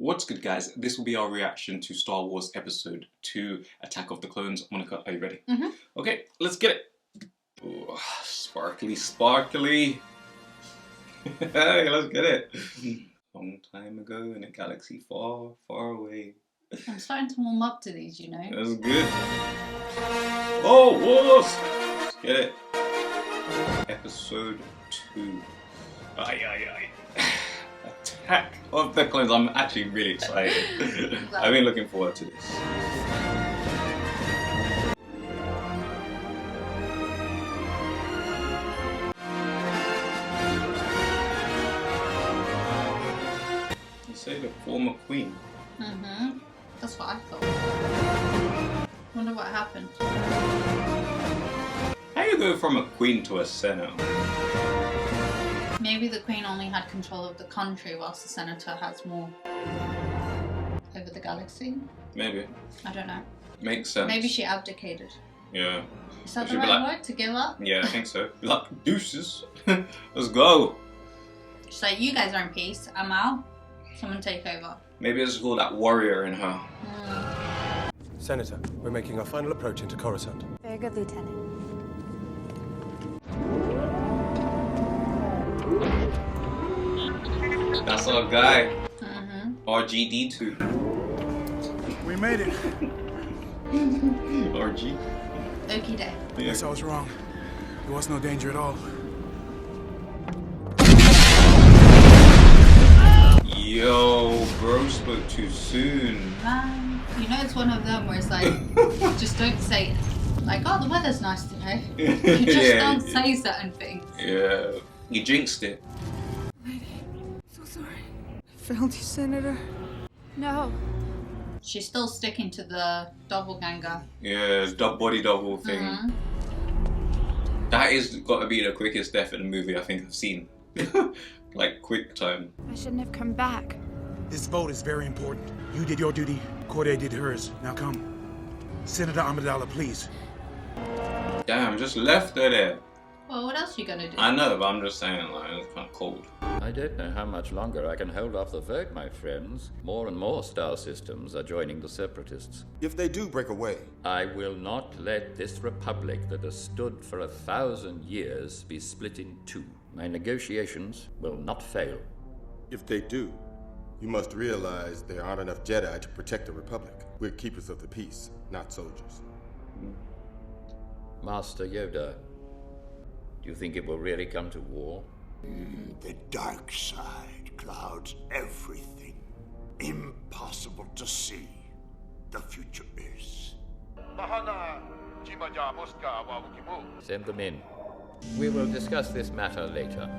What's good, guys? This will be our reaction to Star Wars Episode 2, Attack of the Clones. Monica, are you ready? Mm-hmm. Okay, let's get it. Ooh, sparkly, sparkly. Hey, let's get it. Long time ago in a galaxy far, far away. I'm starting to warm up to these, you know. That's good. Oh, Wars! Let's get it. Episode 2. Aye. Attack of the Clones. I'm actually really excited. I've been looking forward to this. You say the former queen. Mm-hmm. That's what I thought. Wonder what happened. How do you go from a queen to a senator? Maybe the Queen only had control of the country whilst the Senator has more over the galaxy. Maybe. I don't know. Makes sense. Maybe she abdicated. Yeah. Is that the right word? To give up? Yeah, I think so. Like, deuces. Let's go. She's like, you guys are in peace. I'm out. Someone take over. Maybe it's all that warrior in her. Senator, we're making our final approach into Coruscant. Very good, Lieutenant. That's our guy. Mm-hmm. RGD2. We made it. RG. Okie day. I guess I was wrong. There was no danger at all. Yo, bro spoke too soon. Man, you know it's one of them where it's like, just don't say it. Like, oh, the weather's nice today. You just don't say certain things. Yeah, you jinxed it. So sorry. I failed you, Senator. No. She's still sticking to the doppelganger. Yeah, body double thing. Mm-hmm. That is got to be the quickest death in a movie I think I've seen. Like, quick time. I shouldn't have come back. This vote is very important. You did your duty, Corday did hers. Now come. Senator Amidala, please. Damn, just left her there. Well, what else are you gonna do? I know, but I'm just saying, like, it's kind of cold. I don't know how much longer I can hold off the vote, my friends. More and more star systems are joining the Separatists. If they do break away, I will not let this republic that has stood for 1,000 years be split in two. My negotiations will not fail. If they do, you must realize there aren't enough Jedi to protect the Republic. We're keepers of the peace, not soldiers. Master Yoda, do you think it will really come to war? The dark side clouds everything. Impossible to see. The future is. Send them in. We will discuss this matter later.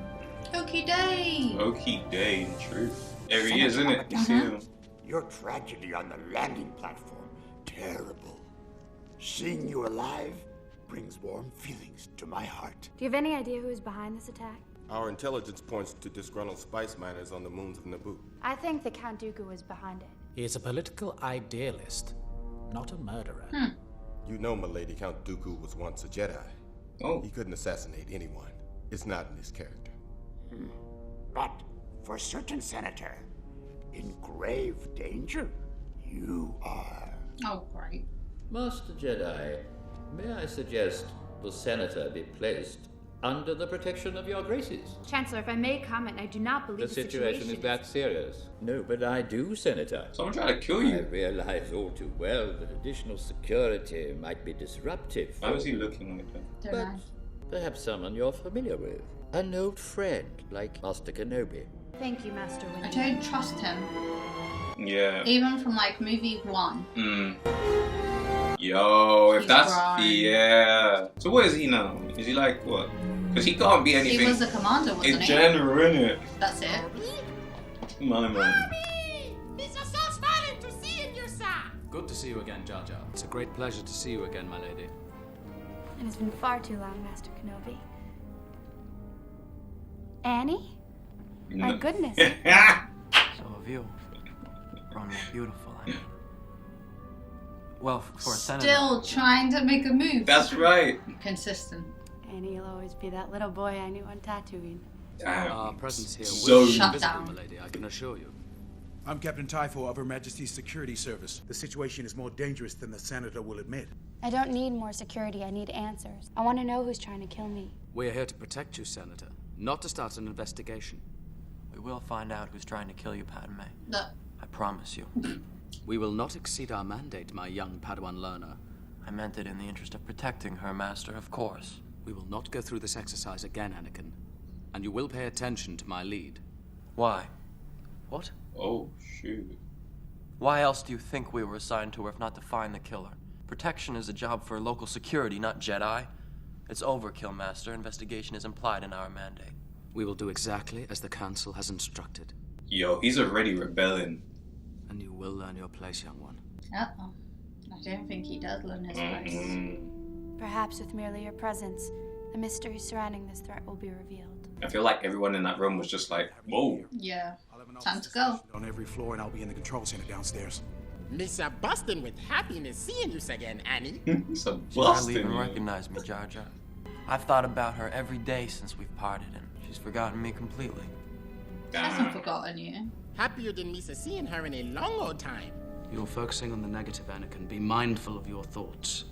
Okie day. Okie day, in truth. There he is, isn't it? You see him? Your tragedy on the landing platform, terrible. Seeing you alive brings warm feelings to my heart. Do you have any idea who is behind this attack? Our intelligence points to disgruntled spice miners on the moons of Naboo. I think that Count Dooku is behind it. He is a political idealist, not a murderer. You know, milady, Count Dooku was once a Jedi. Oh. He couldn't assassinate anyone. It's not in his character. But for certain, Senator, in grave danger, you are. Oh, great. Master Jedi, may I suggest the Senator be placed under the protection of your graces? Chancellor, if I may comment, I do not believe The situation is that serious. No, but I do, Senator. Someone trying to kill I you. realize all too well that additional security might be disruptive. Why was he looking like that? Don't But know. perhaps someone you're familiar with. An old friend like Master Kenobi. Thank you, Master I Winnie. don't trust him. Yeah. Even from like movie 1. Yo, if He's that's... grown. Yeah. So what is he now? Is he like, what? Because he can't be anything. He was a commander, wasn't It's he? general, innit? That's it. My man. Good to see you again, Jar Jar. It's a great pleasure to see you again, my lady. It has been far too long, Master Kenobi. Annie? My goodness. So have you. Grown more beautiful, I mean. Well, for a senator. Still trying to make a move. That's right. Consistent. Annie will always be that little boy I knew on Tatooine. Damn. Our presence here So will be Shut visible, down. my lady, I can assure you. I'm Captain Typho of Her Majesty's Security Service. The situation is more dangerous than the Senator will admit. I don't need more security. I need answers. I want to know who's trying to kill me. We're here to protect you, Senator, not to start an investigation. We will find out who's trying to kill you, Padme. No. I promise you. We will not exceed our mandate, my young Padawan learner. I meant it in the interest of protecting her, Master, of course. We will not go through this exercise again, Anakin. And you will pay attention to my lead. Why? What? Oh, shoot. Why else do you think we were assigned to her if not to find the killer? Protection is a job for local security, not Jedi. It's overkill, Master. Investigation is implied in our mandate. We will do exactly as the Council has instructed. Yo, he's already rebelling. And you will learn your place, young one. Uh-oh. I don't think he does learn his place. Perhaps with merely your presence, the mystery surrounding this threat will be revealed. I feel like everyone in that room was just like, whoa. Yeah. Time to go. On every floor, and I'll be in the control center downstairs. Mr. Bustin with happiness seeing you again, Annie. So She hardly busting. even recognized me, Jar Jar. I've thought about her every day since we've parted, and she's forgotten me completely. She hasn't forgotten you. Happier than Mr. seeing her in a long old time. You're focusing on the negative, Anakin. Be mindful of your thoughts.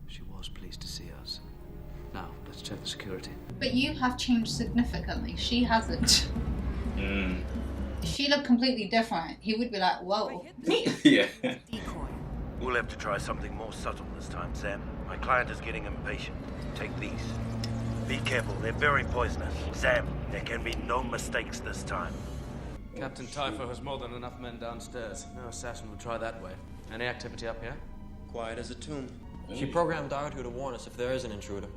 She was pleased to see us. Now, let's check the security. But you have changed significantly. She hasn't. If she looked completely different, he would be like, whoa. Yeah. We'll have to try something more subtle this time, Sam. My client is getting impatient. Take these. Be careful, they're very poisonous. Sam, there can be no mistakes this time. Captain Typho has more than enough men downstairs. No assassin would try that way. Any activity up here? Quiet as a tomb. She programmed R2 to warn us if there is an intruder.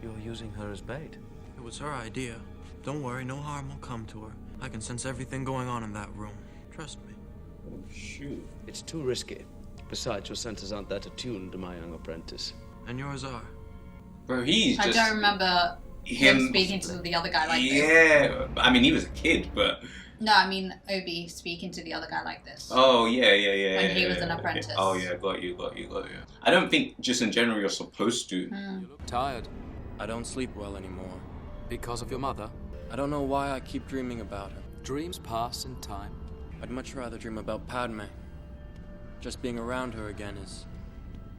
You're using her as bait. It was her idea. Don't worry, no harm will come to her. I can sense everything going on in that room. Trust me. Oh, shoot. It's too risky. Besides, your senses aren't that attuned to my young apprentice. And yours are. Bro, he's just... I don't remember him speaking to the other guy like this. Yeah. I mean, he was a kid, but... No, I mean Obi speaking to the other guy like this. Oh, yeah. When he was an apprentice. Oh, yeah, got you. I don't think, just in general, you're supposed to. You look tired. I don't sleep well anymore. Because of your mother? I don't know why I keep dreaming about her. Dreams pass in time. I'd much rather dream about Padme. Just being around her again is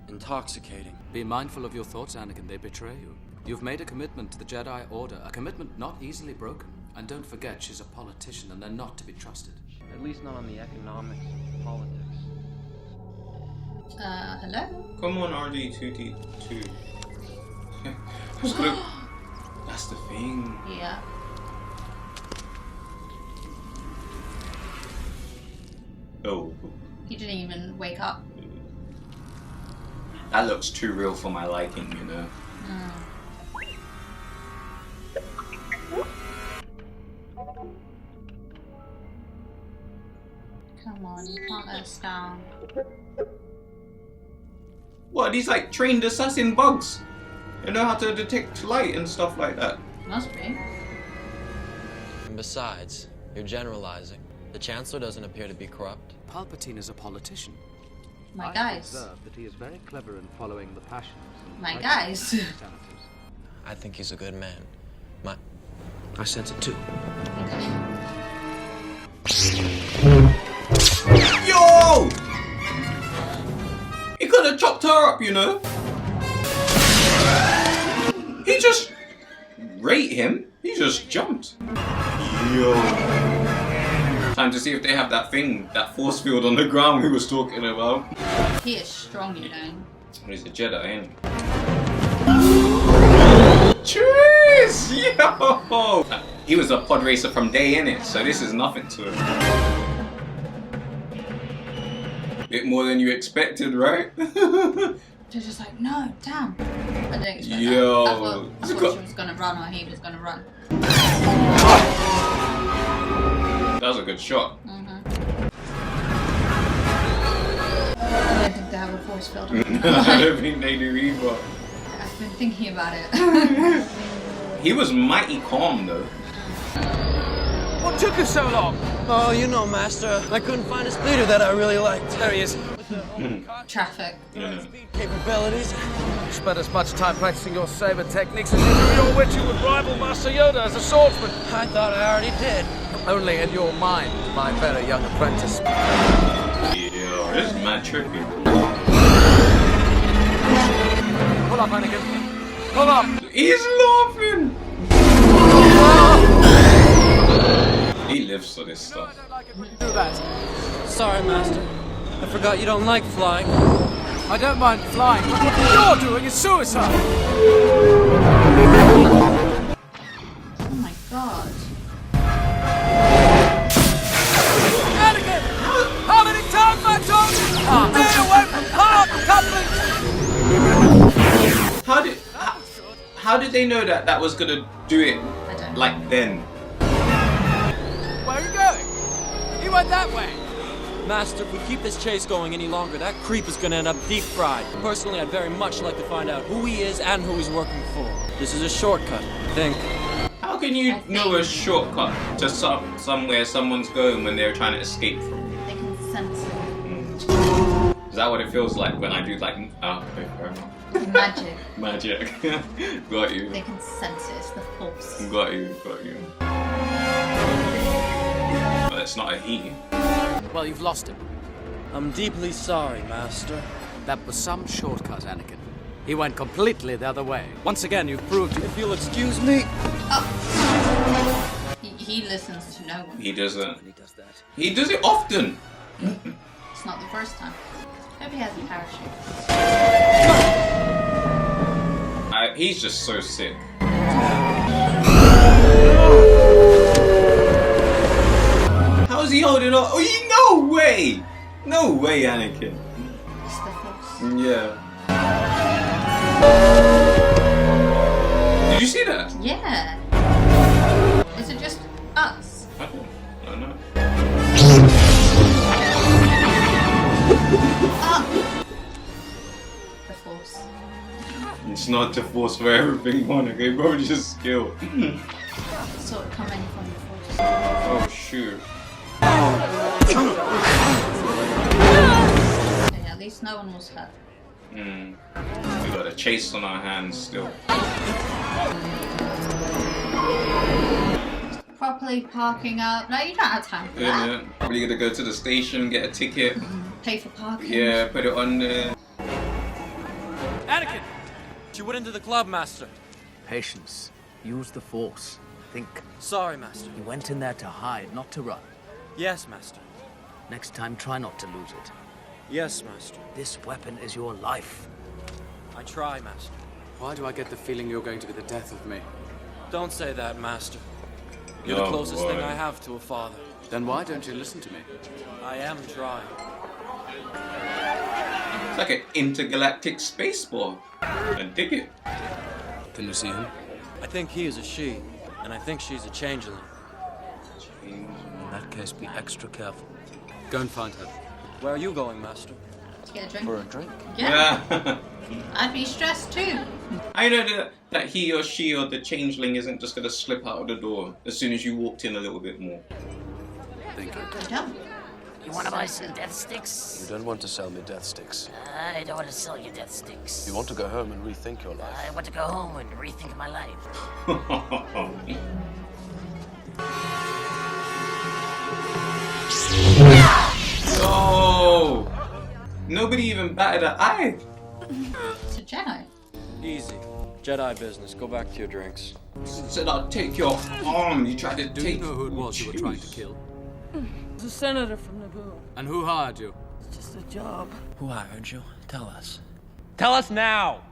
intoxicating. Be mindful of your thoughts, Anakin. They betray you. You've made a commitment to the Jedi Order, a commitment not easily broken. And don't forget, she's a politician and they're not to be trusted. At least not on the economics, politics. Hello? Come on, RD2D2. That's the thing. Yeah. Oh. He didn't even wake up. That looks too real for my liking, you know? Come on, you can't let us down. What, these like trained assassin bugs? They know how to detect light and stuff like that. Must be. And besides, you're generalizing. The Chancellor doesn't appear to be corrupt. Palpatine is a politician. My guys. I've observed that he is very clever in following the passions. My guys. I think he's a good man. I sense it too. Yo! He could have chopped her up, you know? He just... Rate him? He just jumped. Yo. Time to see if they have that thing, that force field on the ground we was talking about. He is strong, you know. He's a Jedi, ain't he? Cheers! Yo! He was a pod racer from day innit, so this is nothing to him. Bit more than you expected, right? They're just like, no, damn. I didn't expect Yo. that. I thought she was gonna run or he was gonna run. That was a good shot. I don't think they have a force field. I don't think they do either. I've been thinking about it. He was mighty calm though. What took us so long? Oh, you know, Master. I couldn't find a speeder that I really liked. There he is. Traffic. Yeah. Capabilities. You spent as much time practicing your saber techniques as you do your witch you would rival Master Yoda as a swordsman. I thought I already did. Only in your mind, my very young apprentice. Yeah, this is mad trippy. Pull up, Anakin. Pull up. He's laughing. He lives for this stuff. Do that. Sorry, Master. I forgot you don't like flying. I don't mind flying, but what you're doing is suicide. Oh my god. Anakin! How many times I told you? Stay away from hard couplings! How did they know that was gonna do it like then? Where are you going? He went that way. Master, if we keep this chase going any longer, that creep is gonna end up deep fried. Personally, I'd very much like to find out who he is and who he's working for. This is a shortcut, I think. How can you know a shortcut to somewhere someone's going when they're trying to escape from you? They can sense it. Is that what it feels like when I do like Magic. Magic. Got you. They can sense it. It's the force. Got you. But it's not a he. Well, you've lost him. I'm deeply sorry, Master. That was some shortcut, Anakin. He went completely the other way. Once again, you've proved it. If you'll excuse me. He listens to no one. He doesn't. He does that. He does it often. It's not the first time. Hope he has a parachute. He's just so sick. How is he holding on? Oh, no way! No way, Anakin. It's the force. Yeah. Did you see that? Yeah. Is it just us? I don't know. The force. It's not the force for everything, Monica. Bro, just skill. Sort of coming from the force. Oh, shoot. Okay, at least no one was hurt. We got a chase on our hands still. Properly parking up. No, you don't have time for that. Yeah, probably gonna go to the station, get a ticket. Pay for parking. Yeah, put it on there. Anakin! You went into the club, Master. Patience. Use the Force. Think. Sorry, Master. You went in there to hide, not to run. Yes, Master. Next time, try not to lose it. Yes, Master. This weapon is your life. I try, Master. Why do I get the feeling you're going to be the death of me? Don't say that, Master. You're the closest thing I have to a father. Then why don't you listen to me? I am trying. It's like an intergalactic space ball. I dig it. Can you see him? I think he is a she, and I think she's a changeling. In that case, be extra careful. Go and find her. Where are you going, Master? To get a drink. For a drink? Yeah. I'd be stressed too. I know that he or she or the changeling isn't just gonna slip out of the door as soon as you walked in a little bit more. Thank you. Don't. You want to buy some death sticks? You don't want to sell me death sticks. I don't want to sell you death sticks. You want to go home and rethink your life. I want to go home and rethink my life. Oh! Nobody even batted an eye. It's a Jedi. Easy. Jedi business. Go back to your drinks. Said I'll take your arm. You tried to Do take. you know who it was you were trying to kill? It's a senator from Naboo. And who hired you? It's just a job. Who hired you? Tell us. Tell us now!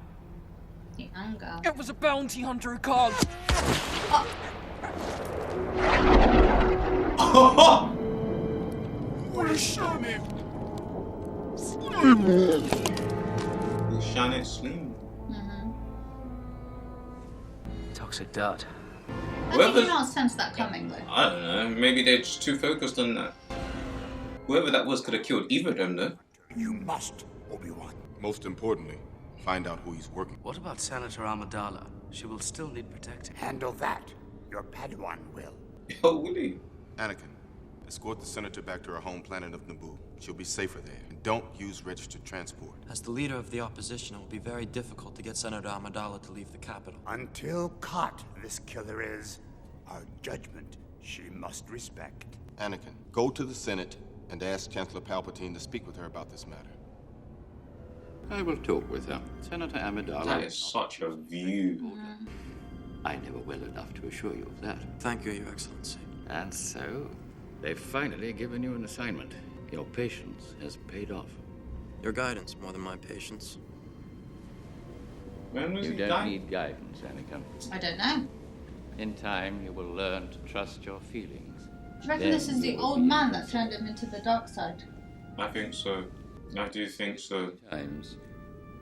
The anger. It was a bounty hunter who called. What is Shamit? Shannon Slim. Toxic dart. How did you not sense that coming though? I don't know. Maybe they're just too focused on that. Whoever that was could have killed either of them, though. You must, Obi-Wan. Most importantly, find out who he's working. What about Senator Amidala? She will still need protecting. Handle that. Your Padawan will. Oh, will he? Anakin, escort the senator back to her home planet of Naboo. She'll be safer there. And don't use registered transport. As the leader of the opposition, it will be very difficult to get Senator Amidala to leave the capital. Until caught, this killer is. Our judgment she must respect. Anakin, go to the Senate and ask Chancellor Palpatine to speak with her about this matter. I will talk with her. Senator Amidala. That is such a view. I never well enough to assure you of that. Thank you, Your Excellency. And so, they've finally given you an assignment. Your patience has paid off. Your guidance more than my patience. When was You he don't dying? need guidance, Anakin. I don't know. In time, you will learn to trust your feelings. Do you reckon this is the old man that turned him into the dark side? I think so. I do think so. Times,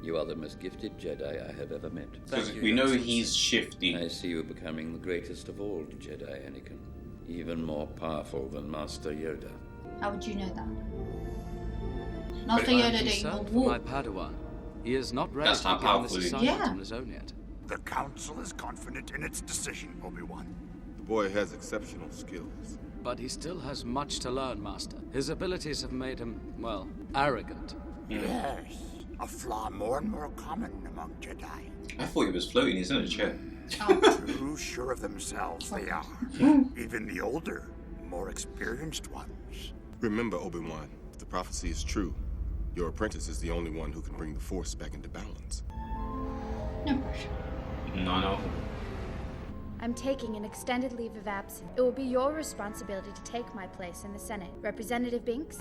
you are the most gifted Jedi I have ever met. Because we know he's shifty. I see you becoming the greatest of all Jedi, Anakin. Even more powerful than Master Yoda. How would you know that? Master Yoda don't even Concerned for my walk. Padawan. He is not ready That's to how begin this powerful he is. assignment Yeah. on his own yet. The Council is confident in its decision, Obi-Wan. The boy has exceptional skills. But he still has much to learn, Master. His abilities have made him, well, arrogant. Yes, a flaw more and more common among Jedi. I thought he was floating. He's in a chair. Too sure of themselves they are. Even the older, more experienced ones. Remember, Obi-Wan, if the prophecy is true, your apprentice is the only one who can bring the Force back into balance. No pressure. No. I'm taking an extended leave of absence. It will be your responsibility to take my place in the Senate. Representative Binks,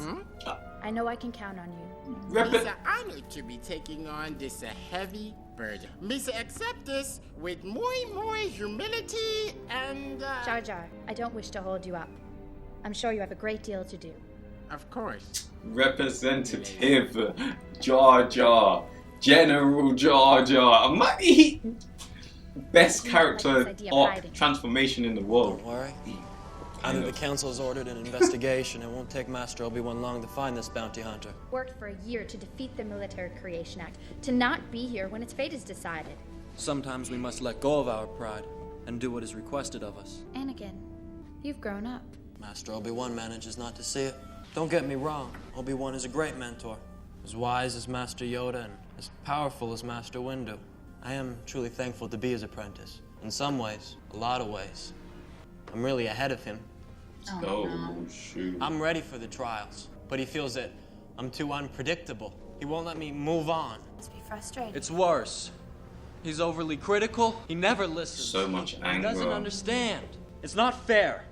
I know I can count on you. Misa honored to be taking on this heavy burden. Misa accept this with more humility and Jar Jar, I don't wish to hold you up. I'm sure you have a great deal to do. Of course. Representative Jar Jar. General Jar Jar. Best character arc transformation in the world. Don't worry. Either the Council has ordered an investigation. It won't take Master Obi-Wan long to find this bounty hunter. Worked for a year to defeat the Military Creation Act, to not be here when its fate is decided. Sometimes we must let go of our pride and do what is requested of us. Anakin, you've grown up. Master Obi-Wan manages not to see it. Don't get me wrong, Obi-Wan is a great mentor. As wise as Master Yoda and as powerful as Master Windu. I am truly thankful to be his apprentice. In some ways, a lot of ways. I'm really ahead of him. Oh, shoot. I'm ready for the trials, but he feels that I'm too unpredictable. He won't let me move on. Must be frustrating. It's worse. He's overly critical. He never listens. So much anger. He doesn't understand. It's not fair.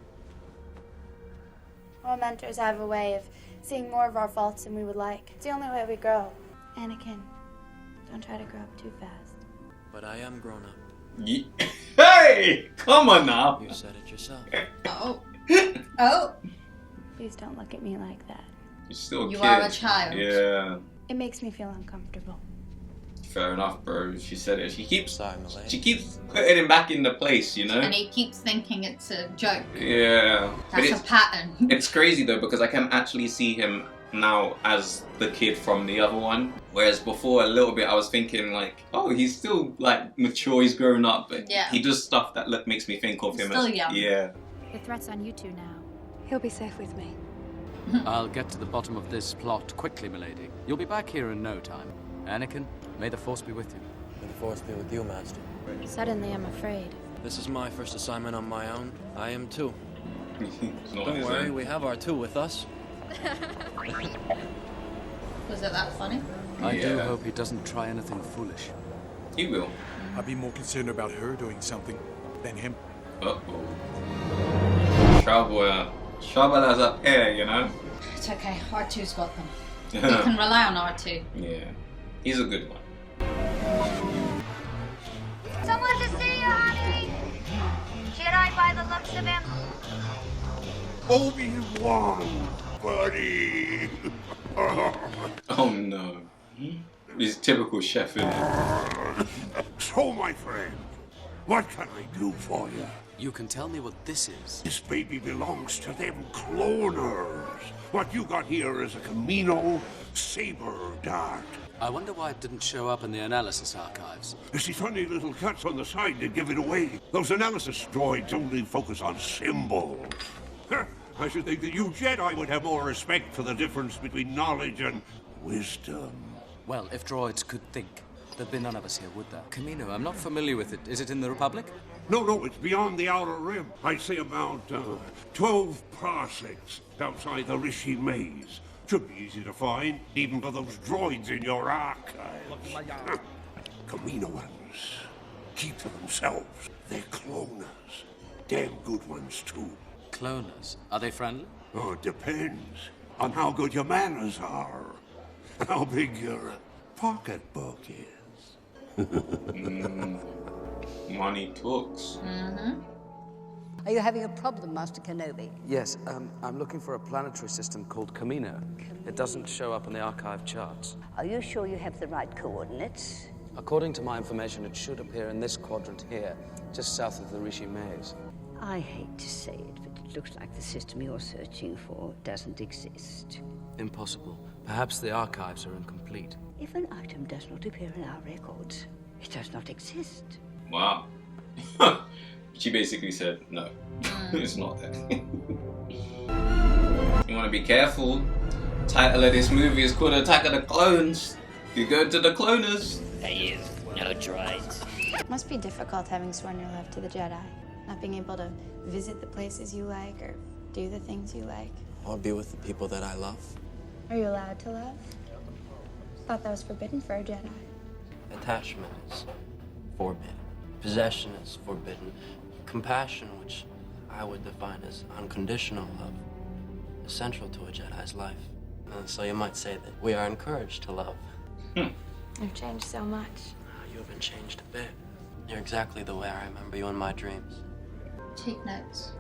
All mentors have a way of seeing more of our faults than we would like. It's the only way we grow. Anakin, don't try to grow up too fast. But I am grown up. Hey! Come on now. You said it yourself. Oh. Please don't look at me like that. You're still a You kid. are a child. Yeah. It makes me feel uncomfortable. Fair enough, bro. She said it. She keeps Malay. putting him back in the place, you know? And he keeps thinking it's a joke. Yeah. That's a pattern. It's crazy though, because I can actually see him now as the kid from the other one. Whereas before, a little bit, I was thinking like, oh, he's still like mature, he's grown up, but Yeah. he does stuff that makes me think of He's him still as young. yeah. The threat's on you two now. He'll be safe with me. I'll get to the bottom of this plot quickly, milady. You'll be back here in no time. Anakin, may the Force be with you. May the Force be with you, Master. Suddenly, I'm afraid. This is my first assignment on my own. I am too. Not Don't his worry, own. we have our two with us. Was it that funny? I do hope he doesn't try anything foolish. He will. I'd be more concerned about her doing something than him. Uh-oh. Trouble as a pair, you know? It's okay. R2's got them. You can rely on R2. Yeah. He's a good one. Someone to see you, honey! Jedi by the looks of him. Obi-Wan, buddy! Oh no. He's typical chef, isn't he? So, my friend, what can I do for you? You can tell me what this is. This baby belongs to them cloners. What you got here is a Kamino saber dart. I wonder why it didn't show up in the analysis archives. You see funny little cuts on the side that give it away. Those analysis droids only focus on symbols. I should think that you Jedi would have more respect for the difference between knowledge and wisdom. Well, if droids could think, there'd be none of us here, would there? Kamino, I'm not familiar with it. Is it in the Republic? No, it's beyond the outer rim. I'd say about 12 parsecs outside the Rishi maze. Should be easy to find, even for those droids in your archives. Kamino ones. Keep to themselves. They're cloners. Damn good ones, too. Cloners? Are they friendly? Oh, it depends on how good your manners are. How big your pocketbook is. Money talks. Mm-hmm. Are you having a problem, Master Kenobi? Yes, I'm looking for a planetary system called Kamino. It doesn't show up on the archive charts. Are you sure you have the right coordinates? According to my information, it should appear in this quadrant here, just south of the Rishi maze. I hate to say it, but it looks like the system you're searching for doesn't exist. Impossible. Perhaps the archives are incomplete. If an item does not appear in our records, it does not exist. Wow. She basically said, no, it's not there. You want to be careful. Title of this movie is called Attack of the Clones. You go to the cloners. They use no droids. It must be difficult having sworn your love to the Jedi. Not being able to visit the places you like or do the things you like. Or be with the people that I love. Are you allowed to love? Thought that was forbidden for a Jedi. Attachment is forbidden. Possession is forbidden. Compassion, which I would define as unconditional love, is central to a Jedi's life. So you might say that we are encouraged to love. You've changed so much. You haven't changed a bit. You're exactly the way I remember you in my dreams. Take notes.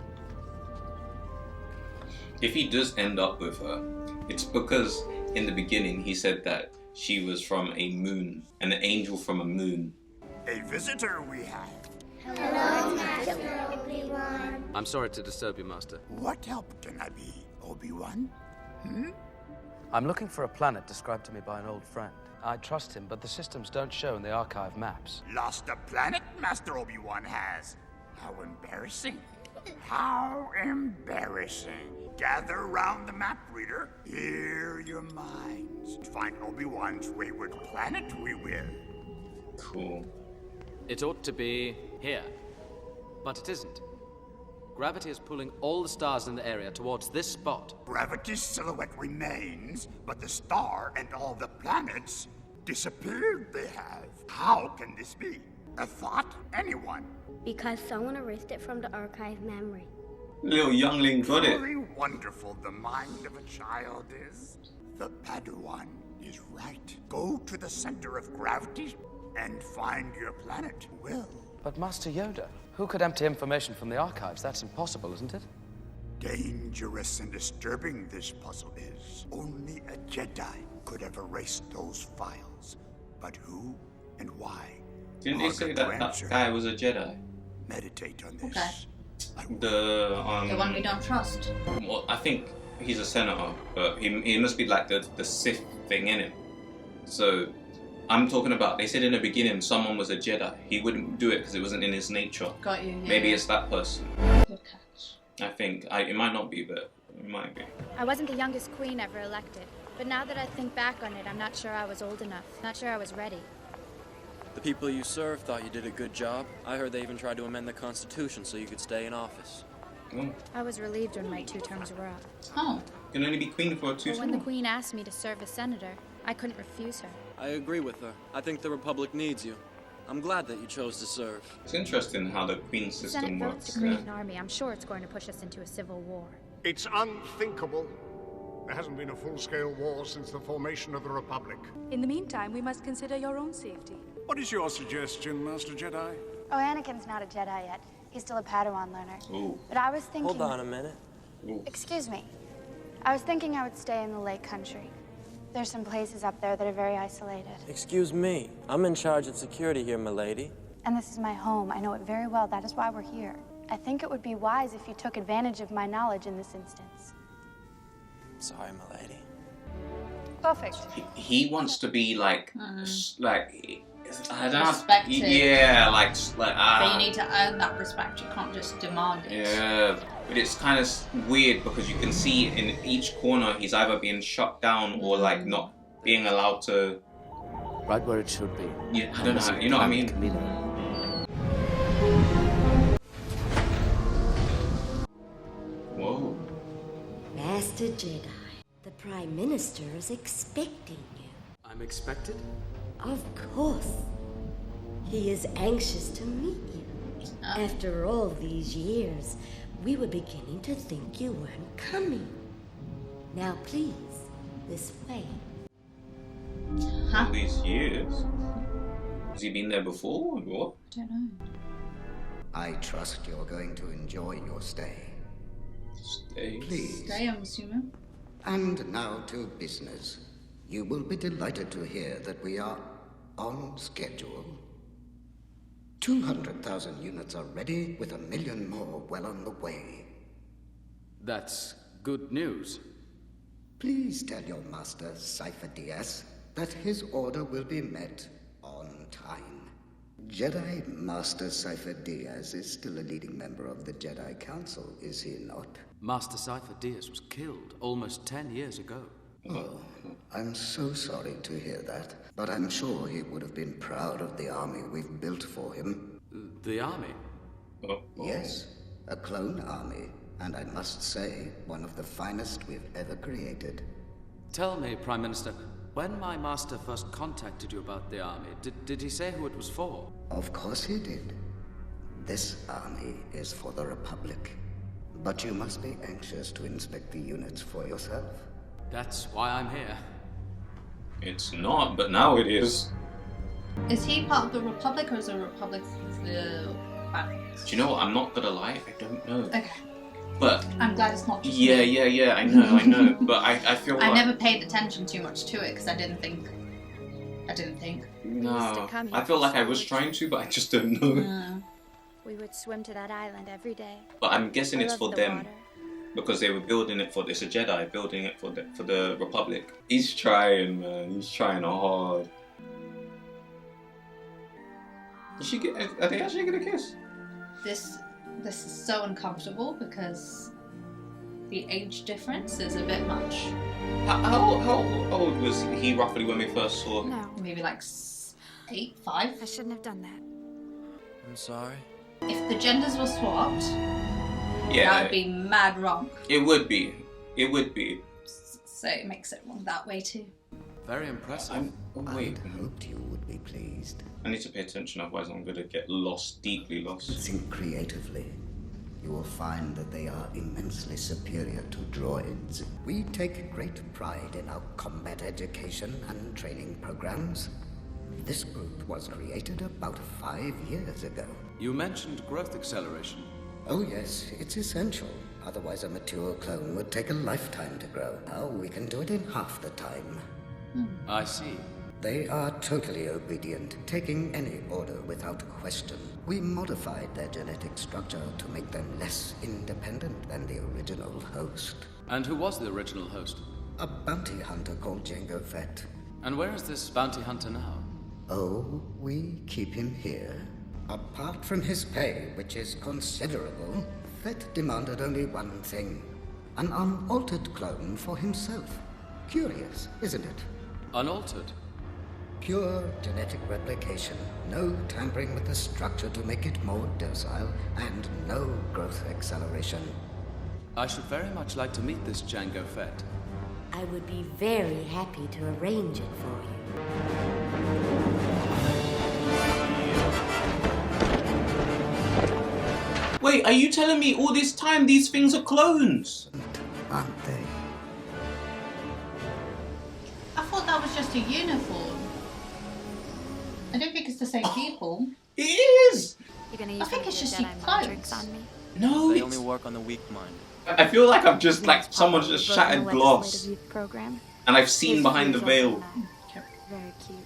If he does end up with her, it's because in the beginning he said that she was from a moon, an angel from a moon. A visitor we have. Hello, Master Obi-Wan. I'm sorry to disturb you, Master. What help can I be, Obi-Wan? I'm looking for a planet described to me by an old friend. I trust him, but the systems don't show in the archive maps. Lost a planet Master Obi-Wan has. How embarrassing. How embarrassing. Gather round the map reader. Hear your minds. To find Obi-Wan's wayward planet, we will. Cool. It ought to be here, but it isn't. Gravity is pulling all the stars in the area towards this spot. Gravity's silhouette remains, but the star and all the planets disappeared they have. How can this be? A thought? Anyone? Because someone erased it from the archive memory. Little youngling got it. Truly wonderful the mind of a child is. The Padawan is right. Go to the center of gravity and find your planet, Will. But Master Yoda, who could empty information from the archives? That's impossible, isn't it? Dangerous and disturbing this puzzle is. Only a Jedi could have erased those files. But who and why? Didn't they say that that guy was a Jedi? Meditate on this. Okay. The one we don't trust. Well, I think he's a senator, but he must be like the Sith thing in him. So I'm talking about, they said in the beginning someone was a Jedi. He wouldn't do it because it wasn't in his nature. Got you, yeah. Maybe it's that person. Good catch. I think. It might not be, but it might be. I wasn't the youngest queen ever elected, but now that I think back on it, I'm not sure I was old enough. Not sure I was ready. The people you serve thought you did a good job. I heard they even tried to amend the Constitution so you could stay in office. I was relieved when my 2 terms were up. Oh. You can only be queen for 2 But when the terms. queen asked me to serve as senator, I couldn't refuse her. I agree with her. I think the Republic needs you. I'm glad that you chose to serve. It's interesting how the queen The system Senate votes works. to create an army. I'm sure it's going to push us into a civil war. It's unthinkable. There hasn't been a full-scale war since the formation of the Republic. In the meantime, we must consider your own safety. What is your suggestion, Master Jedi? Oh, Anakin's not a Jedi yet. He's still a Padawan learner. Ooh. But I was thinking... Hold on a minute. Excuse me. I was thinking I would stay in the Lake Country. There's some places up there that are very isolated. Excuse me. I'm in charge of security here, milady. And this is my home. I know it very well. That is why we're here. I think it would be wise if you took advantage of my knowledge in this instance. Sorry, milady. Perfect. He wants to be like I don't know. Respected. Yeah, like But you need to earn that respect. You can't just demand it. Yeah, but it's kind of weird because you can see in each corner he's either being shut down or like not being allowed to. Right where it should be. Yeah, I don't know. You know what I mean? Master Jedi, the Prime Minister is expecting you. I'm expected? Of course. He is anxious to meet you. After all these years, we were beginning to think you weren't coming. Now please, this way. All these years? Has he been there before or what? I don't know. I trust you're going to enjoy your stay. Stay? Please. Stay, I'm assuming. And now to business. You will be delighted to hear that we are on schedule. 200,000 units are ready, with 1 million more well on the way. That's good news. Please tell your master, Cypher Diaz, that his order will be met on time. Jedi Master Cypher Diaz is still a leading member of the Jedi Council, is he not? Master Cypher Diaz was killed almost 10 years ago. Oh, I'm so sorry to hear that, but I'm sure he would have been proud of the army we've built for him. The army? Yes, a clone army, and I must say, one of the finest we've ever created. Tell me, Prime Minister, when my master first contacted you about the army, did he say who it was for? Of course he did. This army is for the Republic, but you must be anxious to inspect the units for yourself. That's why I'm here. It's not, but now it is. Is he part of the Republic or is the Republic the bad? Do you know what? I'm not gonna lie, I don't know. Okay. But I'm glad it's not just yeah, me. I know. But I feel I like never paid attention too much to it because I didn't think. No, I feel like I was trying to, but I just don't know. We would swim to that island every day. But I'm guessing I it's for loved the them. water. Because they were building it for, it's a Jedi building it for the Republic. He's trying, man. He's trying hard. Are they actually gonna kiss? This is so uncomfortable because the age difference is a bit much. How old was he roughly when we first saw? No. Maybe like 8, 5. I shouldn't have done that. I'm sorry. If the genders were swapped, Yeah. that would be mad wrong. It would be. So it makes it wrong that way too. Very impressive. Wait. I hoped you would be pleased. I need to pay attention, otherwise I'm gonna get lost, deeply lost. Think creatively. You will find that they are immensely superior to droids. We take great pride in our combat education and training programs. This group was created about 5 years ago. You mentioned growth acceleration. Oh yes, it's essential. Otherwise a mature clone would take a lifetime to grow. Now we can do it in half the time. I see. They are totally obedient, taking any order without question. We modified their genetic structure to make them less independent than the original host. And who was the original host? A bounty hunter called Jango Fett. And where is this bounty hunter now? Oh, we keep him here. Apart from his pay, which is considerable, Fett demanded only one thing. An unaltered clone for himself. Curious, isn't it? Unaltered? Pure genetic replication, no tampering with the structure to make it more docile, and no growth acceleration. I should very much like to meet this Jango Fett. I would be very happy to arrange it for you. Wait, are you telling me all this time these things are clones? Aren't they? I thought that was just a uniform. I don't think it's the same people. It is! You're gonna use I think one of it's your just Jedi the mind clones. tricks on me? No, They it's... only work on the weak mind. I feel like I've just, like, someone's just Vote in shattered the glass. legislative youth program. And I've seen behind the veil. Very cute.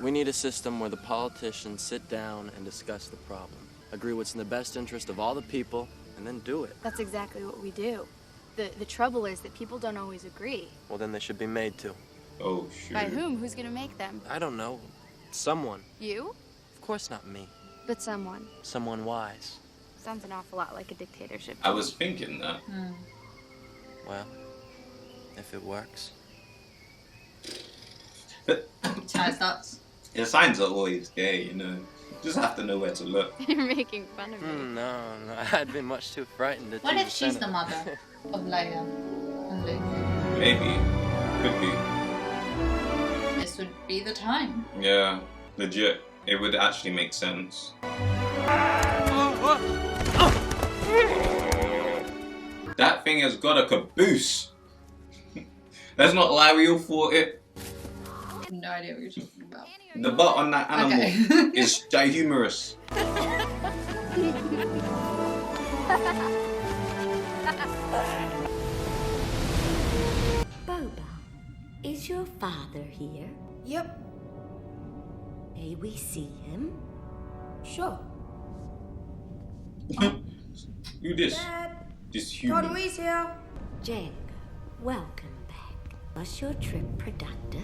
We need a system where the politicians sit down and discuss the problem, agree what's in the best interest of all the people, and then do it. That's exactly what we do. The trouble is that people don't always agree. Well, then they should be made to. Oh, shoot. By whom? Who's gonna make them? I don't know. Someone. You? Of course not me. But someone. Someone wise. Sounds an awful lot like a dictatorship. I was thinking that. Well, if it works. Ties nuts. Your signs are always gay, you know. You just have to know where to look. You're making fun of me. No, I'd be much too frightened to What choose if she's Senate. the mother of Leia? And Possibly. Maybe. Could be. This would be the time. Yeah, legit. It would actually make sense. That thing has got a caboose. Let's not lie, we all thought it. No idea what you're talking about. The butt on that animal is humorous. Boba, is your father here? Yep. May we see him? Sure. Who this? Dad, This human. Padmé's here. Jango, welcome back. Was your trip productive?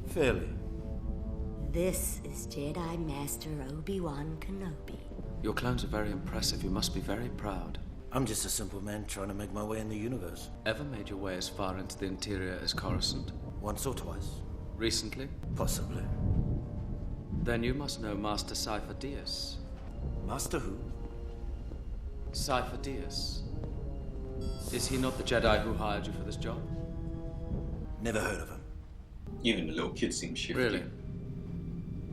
Fairly. This is Jedi Master Obi-Wan Kenobi. Your clones are very impressive. You must be very proud. I'm just a simple man trying to make my way in the universe. Ever made your way as far into the interior as Coruscant? Once or twice. Recently? Possibly. Then you must know Master Cypher Diaz. Master who? Cypher Diaz. Is he not the Jedi who hired you for this job? Never heard of him. Even the little kid seems shifty. Really?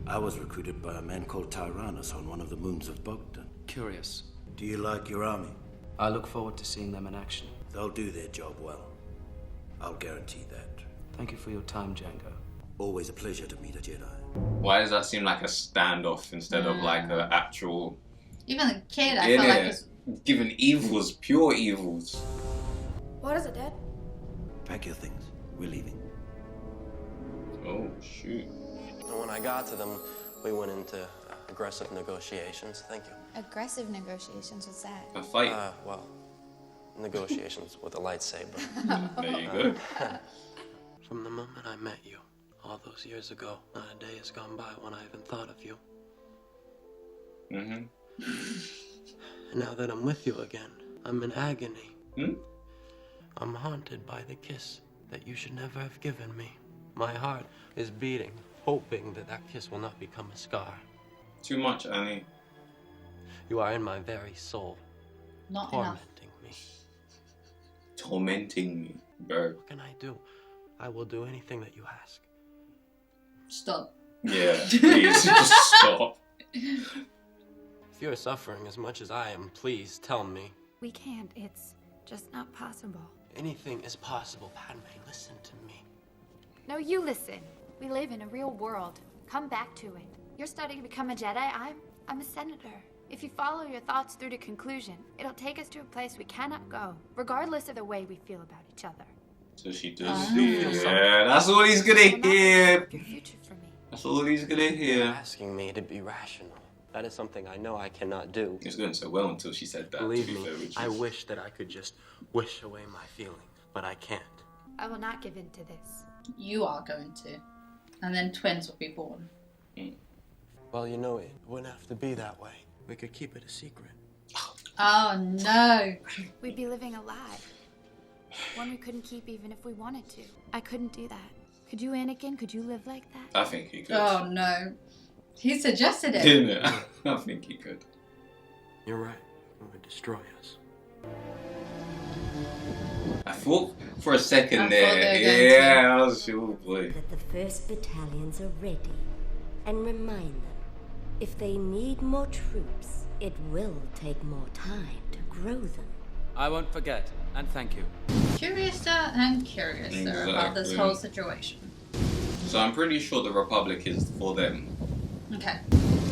I was recruited by a man called Tyrannus on one of the moons of Bogdan. Curious. Do you like your army? I look forward to seeing them in action. They'll do their job well. I'll guarantee that. Thank you for your time, Jango. Always a pleasure to meet a Jedi. Why does that seem like a standoff instead of like an actual... Even the kid, I felt like it's... Given evils, pure evils. What is it, Dad? Pack your things. We're leaving. Oh, shoot. And when I got to them, we went into aggressive negotiations. Thank you. Aggressive negotiations, what's that? A fight. Well, negotiations with a lightsaber. There you go. From the moment I met you, all those years ago, not a day has gone by when I even thought of you. Mm-hmm. And now that I'm with you again, I'm in agony. Hmm? I'm haunted by the kiss that you should never have given me. My heart is beating, hoping that that kiss will not become a scar. Too much, Annie. You are in my very soul. Not tormenting me. Tormenting me, bro. What can I do? I will do anything that you ask. Stop. Yeah, please, just stop. If you're suffering as much as I am, please tell me. We can't. It's just not possible. Anything is possible, Padme. Listen to me. No, you listen. We live in a real world. Come back to it. You're starting to become a Jedi. I'm a senator. If you follow your thoughts through to conclusion, it'll take us to a place we cannot go, regardless of the way we feel about each other. So she does. Yeah, that's all he's gonna hear. Your future for me. That's all he's gonna hear. You're asking me to be rational. That is something I know I cannot do. It's going so well until she said that. Believe me, I wish that I could just wish away my feeling, but I can't. I will not give in to this. You are going to. And then twins will be born. Well, you know, it wouldn't have to be that way. We could keep it a secret. Oh, no. We'd be living a lie. One we couldn't keep even if we wanted to. I couldn't do that. Could you, Anakin? Could you live like that? I think he could. Oh, no. He suggested it. Didn't it? I think he could. You're right. It would destroy us. I thought for a second there. Yeah, I was sure, boy. That the first battalions are ready. And remind them, if they need more troops, it will take more time to grow them. I won't forget, and thank you. Curiouser and curiouser about this whole situation. So I'm pretty sure the Republic is for them. Okay.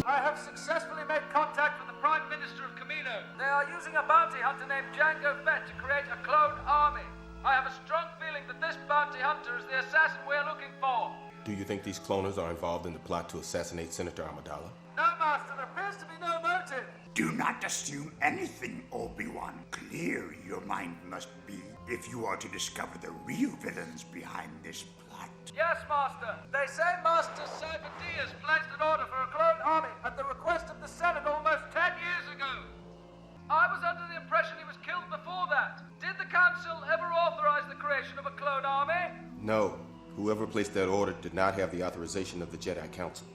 I have successfully made contact with the Prime Minister of Kamio. They are using a bounty hunter named Jango Fett to create a clone army. I have a strong feeling that this bounty hunter is the assassin we're looking for. Do you think these cloners are involved in the plot to assassinate Senator Amidala? No, Master, there appears to be no motive. Do not assume anything, Obi-Wan. Clear your mind must be if you are to discover the real villains behind this plot. Yes, Master. They say Master Cypher Diaz placed an order for a clone army at the request of the Senate almost 10 years ago. I was under the impression he was killed before that. Did the Council ever authorize the creation of a clone army? No. Whoever placed that order did not have the authorization of the Jedi Council.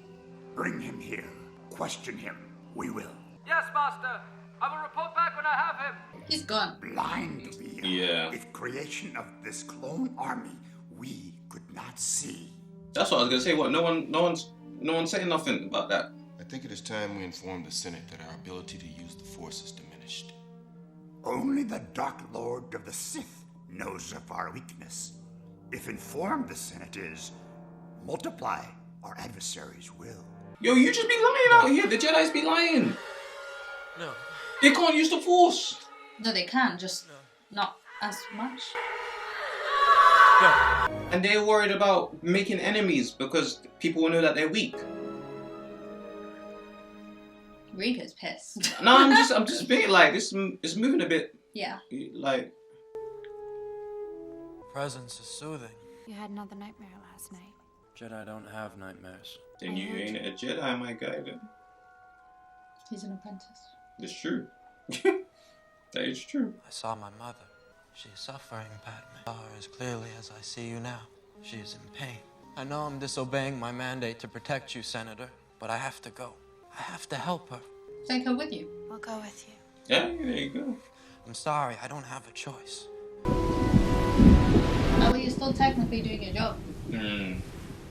Bring him here. Question him. We will. Yes, Master. I will report back when I have him. He's gone. Blind we are. Yeah. With creation of this clone army, we could not see. That's what I was gonna say. What? No one's saying nothing about that. I think it is time we inform the Senate that our ability to use the Force is diminished. Only the Dark Lord of the Sith knows of our weakness. If informed the Senate is, multiply, our adversaries will. Yo, you just be lying out here. The Jedi's be lying. No. They can't use the Force. No, they can, just not as much. And they're worried about making enemies because people will know that they're weak. Reaper's pissed. No, I'm just being like this. It's moving a bit. Yeah. Like. Presence is soothing. You had another nightmare last night. Jedi don't have nightmares. Then you ain't a Jedi, my guy. Then. He's an apprentice. It's true. That is true. I saw my mother. She is suffering, Padmé. I saw her as clearly as I see you now. She is in pain. I know I'm disobeying my mandate to protect you, Senator, but I have to go. I have to help her. Take her with you. We'll go with you. Yeah, there you go. I'm sorry, I don't have a choice. Oh, well, you're still technically doing your job.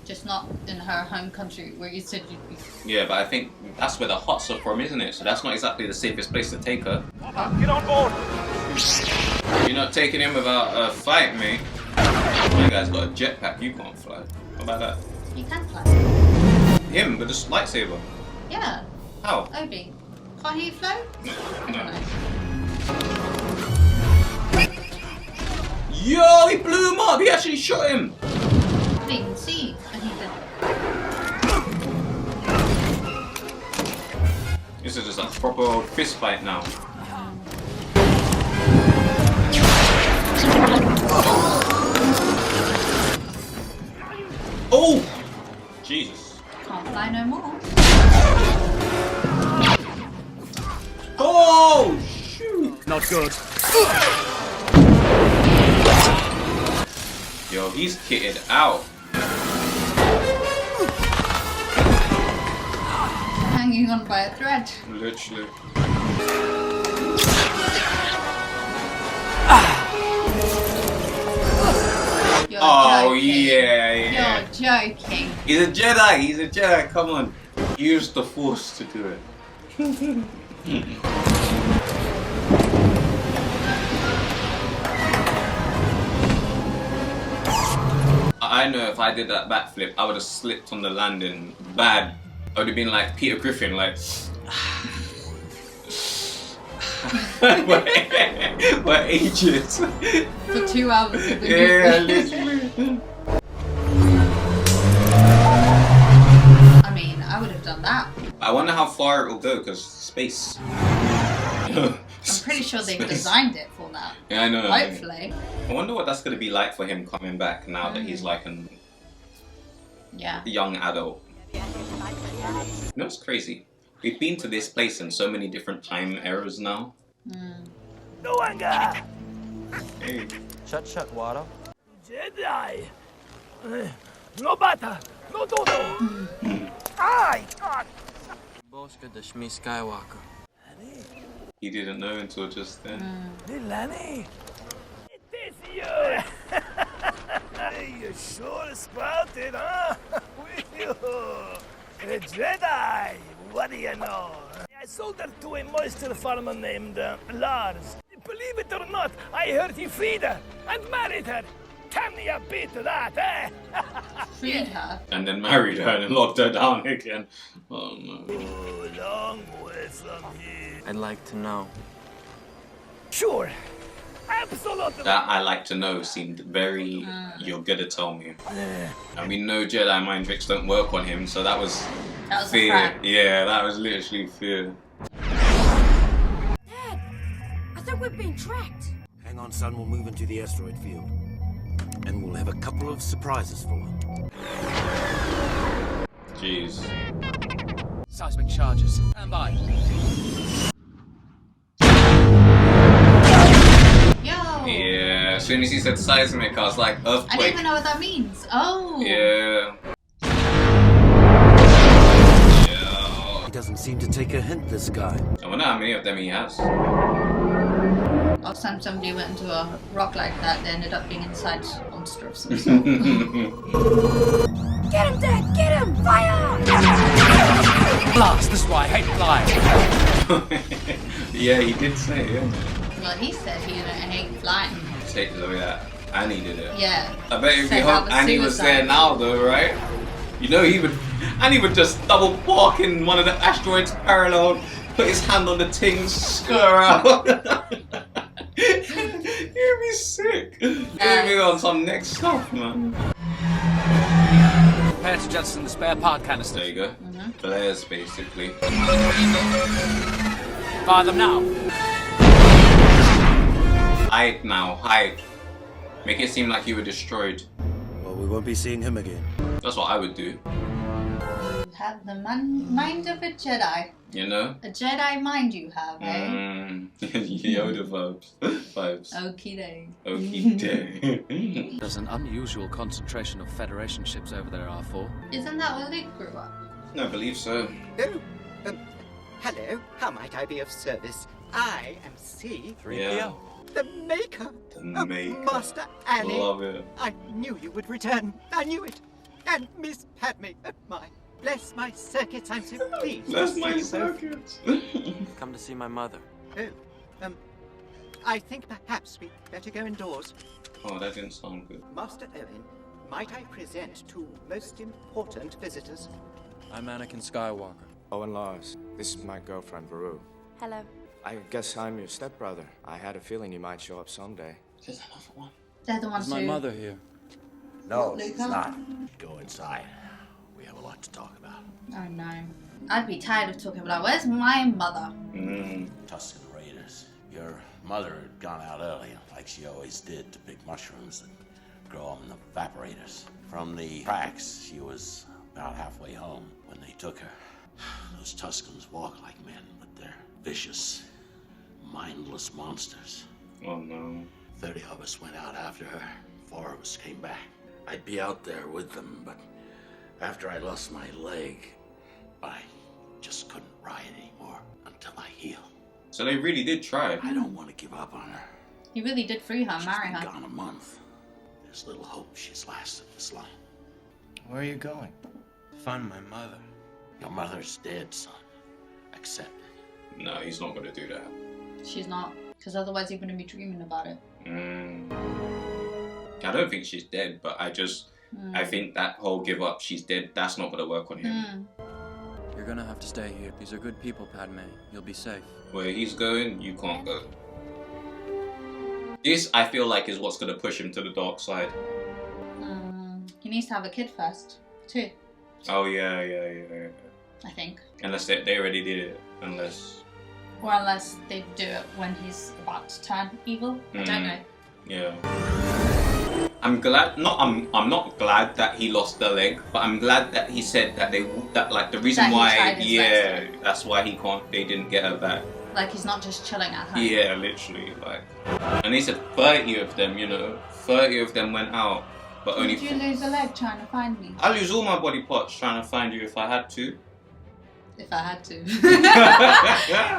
Just not in her home country where you said you'd be. Yeah, but I think that's where the hots are from, isn't it? So that's not exactly the safest place to take her. Get on board. You're not taking him without a fight, mate. My guy's got a jetpack. You can't fly. How about that? You can fly. Him with a lightsaber. Yeah. How? Obi. Can't he float? No. I don't know. Yo, he blew him up. He actually shot him. I didn't even see. And he did. This is just a proper old fist fight now. Oh! Jesus. Can't fly no more. Oh! Shoot! Not good. Yo, he's kitted out. Hanging on by a thread. Literally. You're Oh, joking. yeah. You're joking. He's a Jedi. He's a Jedi. Come on. Use the Force to do it. I know if I did that backflip, I would have slipped on the landing bad. I would have been like Peter Griffin, like. for ages. For 2 hours of the Yeah, movie. literally. I mean, I would have done that. I wonder how far it will go, because space. I'm pretty sure they've designed it for that. Yeah, I know. Hopefully. I wonder what that's going to be like for him coming back now that he's like a young adult. You know, it's crazy. We've been to this place in so many different time eras now. No anger. Hey. Shut, Watto. Jedi. No bata. No dodo. Ay, God. Boska de Shmi Skywalker. He didn't know until just then. Lenny. It is you. You sure sprouted, huh? With you. A Jedi. What do you know? I sold her to a moisture farmer named Lars. Believe it or not, I heard he freed her and married her. Tell me a bit of that, eh? Freed her? And then married her and locked her down again. Oh no. Oh, long way from here. I'd like to know. Sure. Absolutely. That I like to know seemed very, you're gonna tell me. And we know Jedi mind tricks don't work on him, so that was fear. Yeah, that was literally fear. Dad, I think we're being tracked. Hang on, son, we'll move into the asteroid field. And we'll have a couple of surprises for him. Jeez. Seismic charges. Stand by. Yo! Yeah, as soon as he said seismic, I was like, I don't earthquake. even know what that means. Oh! Yeah. He doesn't seem to take a hint, this guy. I wonder how many of them he has. Last time somebody went into a rock like that, they ended up being inside a monster of some sort. Get him, Dad! Get him! Fire! Blast! This is why I hate flying. Yeah, he did say it, yeah. Well, he said he hate flying. Say oh yeah, Annie did it. Yeah. I bet if Said you that hope was Annie was suicide. there now though, right? You know Annie would just double park in one of the asteroids parallel, put his hand on the ting, scur out. You'd be sick. You'd be on some next stuff, man. Prepare to jettison the spare part canister. There you go. Flares, basically. Fire them now. Hide now, hide. Make it seem like you were destroyed. Well, we won't be seeing him again. That's what I would do. You have the mind of a Jedi. You know? A Jedi mind you have, eh? Yoda vibes. Okie day. Okie day. There's an unusual concentration of Federation ships over there, R4. Isn't that where Luke grew up? I believe so. Oh, hello. How might I be of service? I am C. Yeah. The maker of Master Annie. Love it. I knew you would return. I knew it. And Miss Padmé, bless my circuits. I'm so pleased. Bless my circuits. Come to see my mother. Oh, I think perhaps we'd better go indoors. Oh, that didn't sound good. Master Owen, might I present two most important visitors? I'm Anakin Skywalker. Owen Lars, this is my girlfriend, Veru. Hello. I guess I'm your stepbrother. I had a feeling you might show up someday. There's another one. They're the ones Is my mother here? No, she's not. Go inside. We have a lot to talk about. Oh no. I'd be tired of talking about where's my mother? Tusken Raiders. Your mother had gone out early, like she always did, to pick mushrooms that grow on the evaporators. From the tracks, she was about halfway home when they took her. Those Tuskens walk like men, but they're vicious, mindless monsters. Oh no. 30 of us went out after her. 4 of us came back. I'd be out there with them, but after I lost my leg, I just couldn't ride anymore until I healed. So they really did try. I don't want to give up on her. He really did free her, marry her. She's been gone a month. There's little hope she's lasted this long. Where are you going? To find my mother. Your mother's dead, son. Accept it. No, he's not going to do that. She's not, because otherwise he wouldn't be dreaming about it. I don't think she's dead, but I think that whole give up, she's dead, that's not going to work on him. You're gonna have to stay here. These are good people, Padmé. You'll be safe. Where he's going, you can't go. This, I feel like, is what's going to push him to the dark side. He needs to have a kid first, too. Oh, yeah. I think. Unless they already did it. Or unless they do it when he's about to turn evil. I don't know. Yeah. I'm glad. I'm not glad that he lost the leg, but I'm glad that he said that the reason why. Yeah, that's why they didn't get her back. Like he's not just chilling at her. Yeah, literally. And he said 30 of them. 30 of them went out, but only. Did you lose a leg trying to find me? I lose all my body parts trying to find you if I had to. If I had to.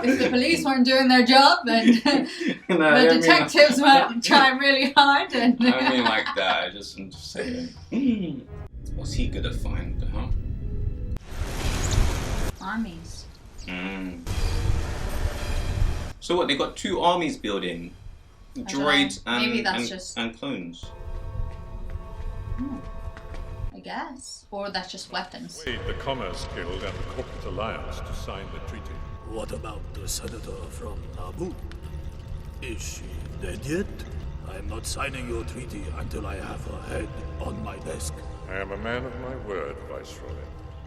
If the police weren't doing their job and the detectives weren't trying really hard. I mean like that. I'm just saying. What's he gonna find, huh? Armies. So what? They got 2 armies building, droids and clones. I guess. Or that's just weapons. Persuade the Commerce Guild and the Corporate Alliance to sign the treaty. What about the senator from Naboo? Is she dead yet? I am not signing your treaty until I have her head on my desk. I am a man of my word, Viceroy.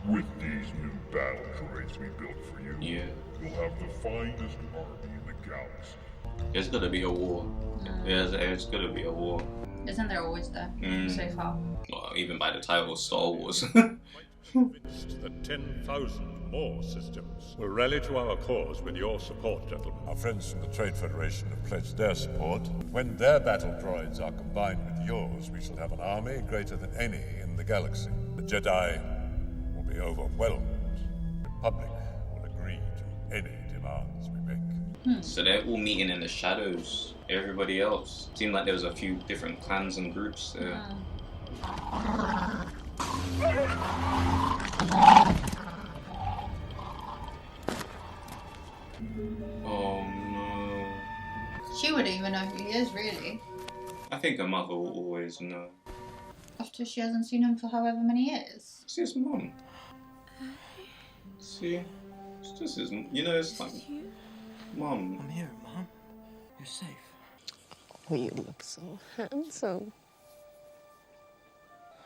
With these new battle droids we built for you, you'll have the finest army in the galaxy. There's gonna be a war. There's gonna be a war. Isn't there always though, so far? Well, even by the title of Star Wars. The 10,000 more systems will rally to our cause with your support, gentlemen. Our friends from the Trade Federation have pledged their support. When their battle droids are combined with yours, we shall have an army greater than any in the galaxy. The Jedi will be overwhelmed. The Republic will agree. any demands we make. So they're all meeting in the shadows. Everybody else. Seemed like there was a few different clans and groups there. Oh no. She wouldn't even know who he is, really. I think her mother will always know. After she hasn't seen him for however many years. It's his mum. See? It's just his, you know, it's like, Mum. I'm here, Mom. You're safe. Oh, you look so handsome.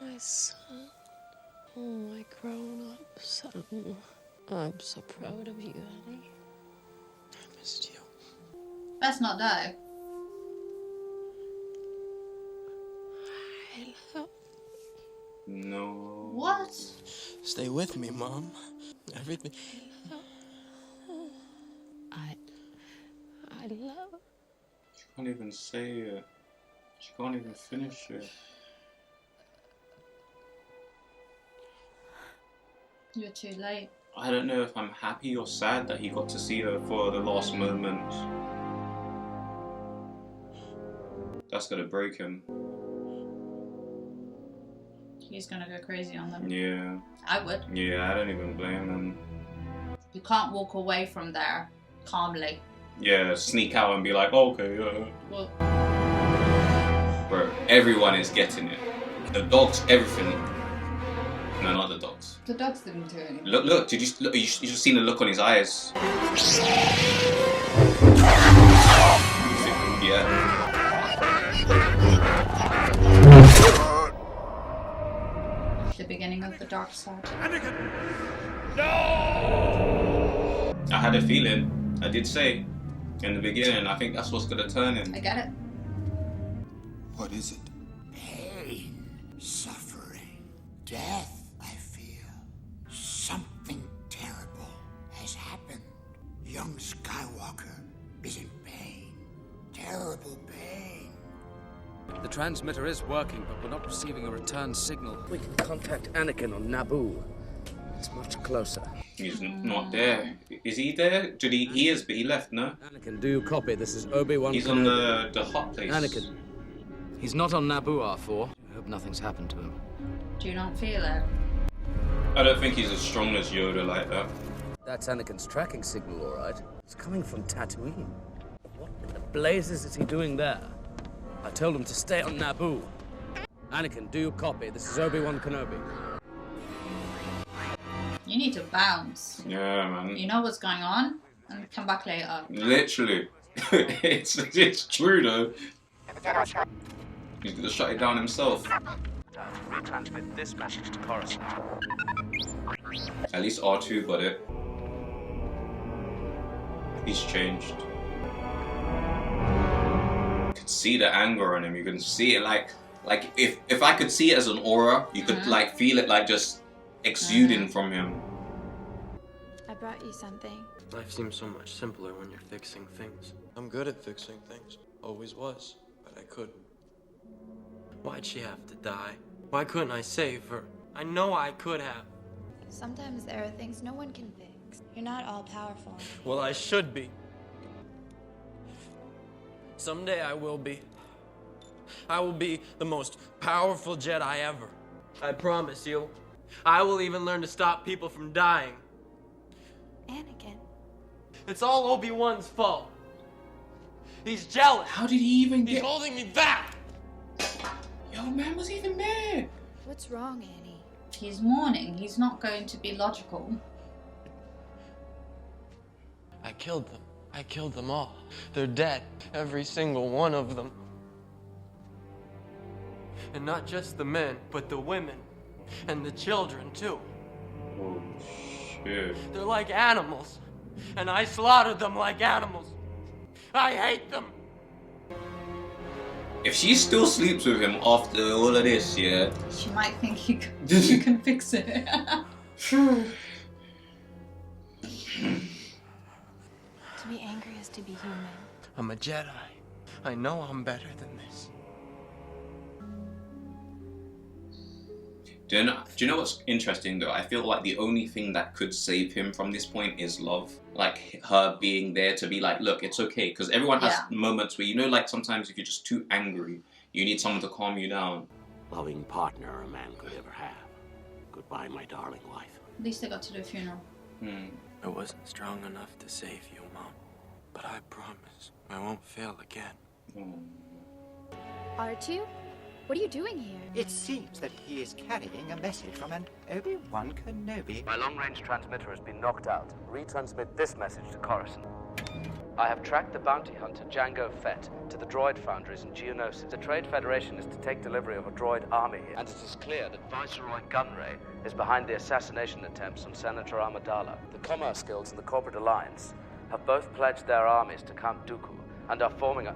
My son. Oh, my grown-up son. I'm so proud of you, honey. I missed you. Best not die. I love No. What? Stay with me, Mom. Everything. I love. She can't even say it. She can't even finish it. You're too late. I don't know if I'm happy or sad that he got to see her for the last moment. That's gonna break him. He's gonna go crazy on them. Yeah. I would. Yeah, I don't even blame him. You can't walk away from there calmly. Yeah, sneak out and be like, okay, yeah. Well, bro, everyone is getting it. The dogs, everything. No, not the dogs. the dogs didn't do anything. Look, did you look? You just seen the look on his eyes. Yeah. The beginning of the dark side. I had a feeling. I did say in the beginning. I think that's what's gonna turn him. I get it. What is it? Pain, suffering, death, I feel. Something terrible has happened. Young Skywalker is in pain. Terrible pain. The transmitter is working, but we're not receiving a return signal. We can contact Anakin on Naboo. It's much closer. He's not there. Is he there? Did he? He is, but he left. No. Anakin, do you copy? This is Obi-Wan. He's on the hot place. Anakin. He's not on Naboo, R4. I hope nothing's happened to him. Do you not feel it? I don't think he's as strong as Yoda like that. That's Anakin's tracking signal, all right. It's coming from Tatooine. What in the blazes is he doing there? I told him to stay on Naboo. Anakin, do you copy? This is Obi-Wan Kenobi. You need to bounce. Yeah, man. You know what's going on, and come back later. Literally. it's true though. He's gonna shut it down himself. Retransmit this message to Coruscant. At least R2 got it. He's changed. You could see the anger on him. You can see it like if I could see it as an aura, you could like feel it like just exuding from him. I brought you something. Life seems so much simpler when you're fixing things. I'm good at fixing things. Always was, but I couldn't. Why'd she have to die? Why couldn't I save her? I know I could have. Sometimes there are things no one can fix. You're not all powerful. Well, I should be. Someday I will be. I will be the most powerful Jedi ever. I promise you. I will even learn to stop people from dying. Anakin. It's all Obi-Wan's fault. He's jealous. How did he even He's holding me back. Yo, man was even there. What's wrong, Annie? He's mourning. He's not going to be logical. I killed them. I killed them all. They're dead. Every single one of them. And not just the men, but the women. And the children, too. Oh, shit. They're like animals. And I slaughtered them like animals. I hate them. If she still sleeps with him after all of this, yeah. She might think you can fix it. To be angry is to be human. I'm a Jedi. I know I'm better than this. Do you know what's interesting though? I feel like the only thing that could save him from this point is love. Like her being there to be like, look, it's okay. Because everyone has moments where, you know, like sometimes if you're just too angry, you need someone to calm you down. Loving partner a man could ever have. Goodbye, my darling wife. At least they got to do a funeral. I wasn't strong enough to save you, Mom. But I promise I won't fail again. R2? What are you doing here? It seems that he is carrying a message from an Obi-Wan Kenobi. My long-range transmitter has been knocked out. Retransmit this message to Coruscant. I have tracked the bounty hunter Jango Fett to the droid foundries in Geonosis. The Trade Federation is to take delivery of a droid army, and it is clear that Viceroy Gunray is behind the assassination attempts on Senator Amidala. The Commerce Guilds and the Corporate Alliance have both pledged their armies to Count Dooku and are forming a...